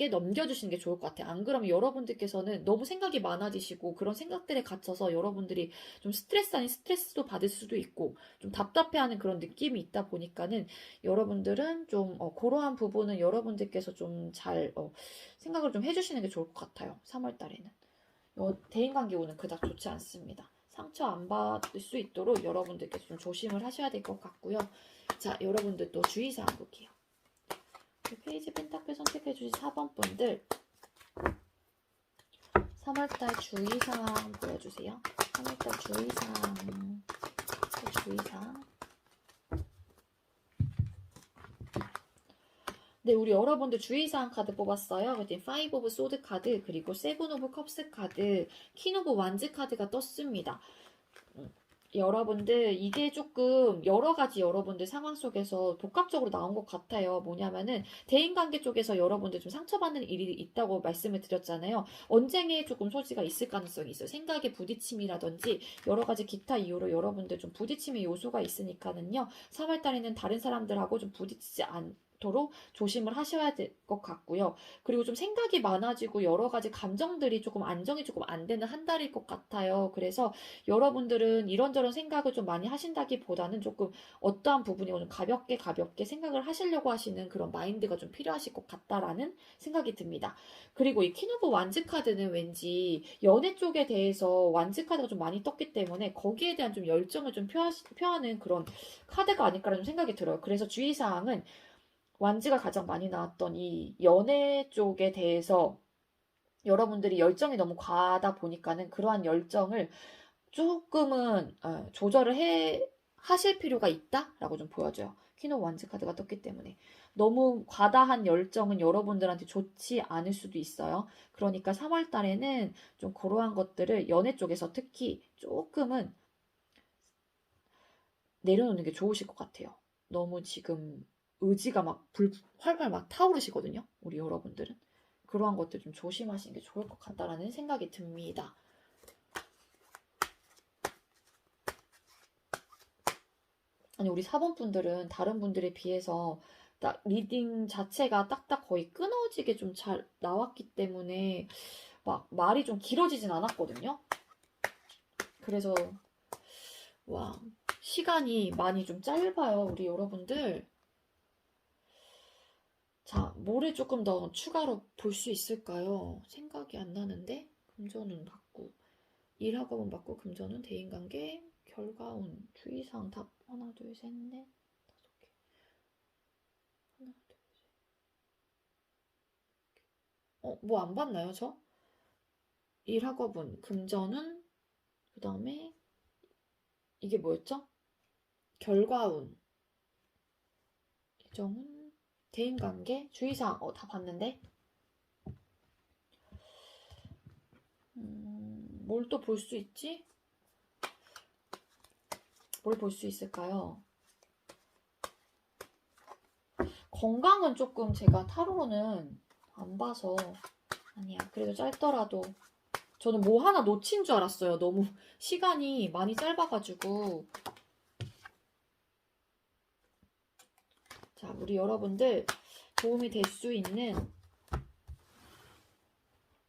넘겨주시는 게 좋을 것 같아요. 안 그러면 여러분들께서는 너무 생각이 많아지시고 그런 생각들에 갇혀서 여러분들이 좀 스트레스 아닌 스트레스도 받을 수도 있고 좀 답답해하는 그런 느낌이 있다 보니까는 여러분들은 좀 그러한 부분은 여러분들께서 좀 잘 생각을 좀 해주시는 게 좋을 것 같아요. 3월 달에는. 대인관계 오는 그닥 좋지 않습니다. 상처 안 받을 수 있도록 여러분들께서 좀 조심을 하셔야 될 것 같고요. 자, 여러분들 또 주의사항 볼게요. 페이지 펜타클 선택해주신 4번 분들 3월달 주의사항 보여주세요. 3월달 주의사항. 네, 우리 여러분들 주의사항 카드 뽑았어요. 그랬더니 5 오브 소드 카드, 그리고 7 오브 컵스 카드, 퀸 오브 완즈 카드가 떴습니다. 여러분들 이게 조금 여러 가지 여러분들 상황 속에서 복합적으로 나온 것 같아요. 뭐냐면은 대인관계 쪽에서 여러분들 좀 상처받는 일이 있다고 말씀을 드렸잖아요. 언쟁에 조금 소지가 있을 가능성이 있어요. 생각의 부딪힘이라든지 여러 가지 기타 이유로 여러분들 좀 부딪힘의 요소가 있으니까는요. 3월 달에는 다른 사람들하고 좀 부딪히지 않도록 조심을 하셔야 될 것 같고요. 그리고 좀 생각이 많아지고 여러 가지 감정들이 조금 안정이 조금 안 되는 한 달일 것 같아요. 그래서 여러분들은 이런저런 생각을 좀 많이 하신다기보다는 조금 어떠한 부분이 좀 가볍게 생각을 하시려고 하시는 그런 마인드가 좀 필요하실 것 같다라는 생각이 듭니다. 그리고 이 퀸 오브 완즈 카드는 왠지 연애 쪽에 대해서 완즈 카드가 좀 많이 떴기 때문에 거기에 대한 좀 열정을 좀 표하는 그런 카드가 아닐까라는 생각이 들어요. 그래서 주의사항은 완즈가 가장 많이 나왔던 이 연애 쪽에 대해서 여러분들이 열정이 너무 과하다 보니까는 그러한 열정을 조금은 조절을 하실 필요가 있다라고 좀 보여져요. 퀸 오브 완즈 카드가 떴기 때문에 너무 과다한 열정은 여러분들한테 좋지 않을 수도 있어요. 그러니까 3월 달에는 좀 그러한 것들을 연애 쪽에서 특히 조금은 내려놓는 게 좋으실 것 같아요. 너무 지금 의지가 막 활활 막 타오르시거든요. 우리 여러분들은. 그러한 것들 좀 조심하시는 게 좋을 것 같다라는 생각이 듭니다. 아니, 우리 4번 분들은 다른 분들에 비해서 리딩 자체가 딱딱 거의 끊어지게 좀 잘 나왔기 때문에 막 말이 좀 길어지진 않았거든요. 그래서 와, 시간이 많이 좀 짧아요, 우리 여러분들. 자, 뭐를 조금 더 추가로 볼 수 있을까요? 생각이 안 나는데 금전운 받고 일학업은 받고 금전운 대인관계 결과운 주의사항 답 하나 둘 셋 넷 다섯 개 하나 둘 셋 뭐 안 봤나요 저? 일학업은 금전운 그 다음에 이게 뭐였죠? 결과운 예정운 대인관계 주의사항 다 봤는데 뭘 또 볼 수 있지? 뭘 볼 수 있을까요? 건강은 조금 제가 타로로는 안 봐서 아니야. 그래도 짧더라도 저는 뭐 하나 놓친 줄 알았어요. 너무 시간이 많이 짧아가지고. 자, 우리 여러분들 도움이 될 수 있는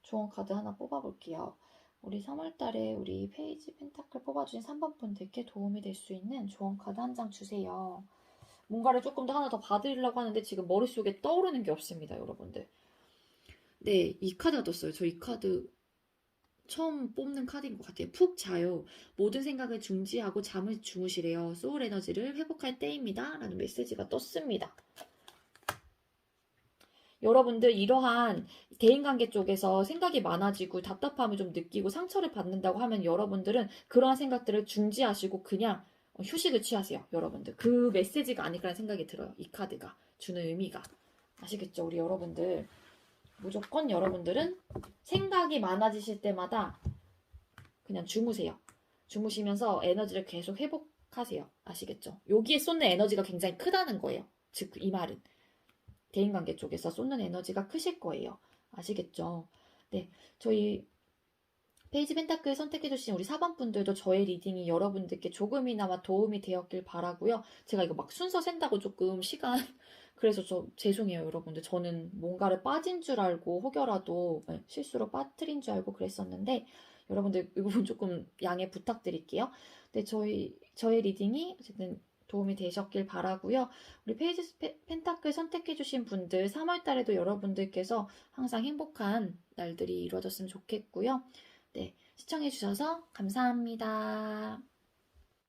조언 카드 하나 뽑아볼게요. 우리 3월달에 우리 페이지 펜타클 뽑아주신 3번 분들께 도움이 될 수 있는 조언 카드 한 장 주세요. 뭔가를 조금 더 하나 더 봐드리려고 하는데 지금 머릿속에 떠오르는 게 없습니다, 여러분들. 네, 이 카드가 떴어요. 저 이 카드 처음 뽑는 카드인 것 같아요. 푹 자요. 모든 생각을 중지하고 잠을 주무시래요. 소울 에너지를 회복할 때입니다. 라는 메시지가 떴습니다. 여러분들 이러한 대인관계 쪽에서 생각이 많아지고 답답함을 좀 느끼고 상처를 받는다고 하면 여러분들은 그러한 생각들을 중지하시고 그냥 휴식을 취하세요. 여러분들. 그 메시지가 아닐까라는 생각이 들어요. 이 카드가 주는 의미가. 아시겠죠? 우리 여러분들. 무조건 여러분들은 생각이 많아지실 때마다 그냥 주무세요. 주무시면서 에너지를 계속 회복하세요. 아시겠죠? 여기에 쏟는 에너지가 굉장히 크다는 거예요. 즉, 이 말은. 대인관계 쪽에서 쏟는 에너지가 크실 거예요. 아시겠죠? 네, 저희 페이지 펜타클 선택해주신 우리 4번 분들도 저의 리딩이 여러분들께 조금이나마 도움이 되었길 바라고요. 제가 이거 막 순서 센다고 조금 시간 그래서 저 죄송해요 여러분들. 저는 뭔가를 빠진 줄 알고 혹여라도 실수로 빠뜨린 줄 알고 그랬었는데 여러분들 이 부분 조금 양해 부탁드릴게요. 네, 저의 리딩이 어쨌든 도움이 되셨길 바라고요. 우리 페이지 펜타클 선택해주신 분들 3월달에도 여러분들께서 항상 행복한 날들이 이루어졌으면 좋겠고요. 네, 시청해주셔서 감사합니다.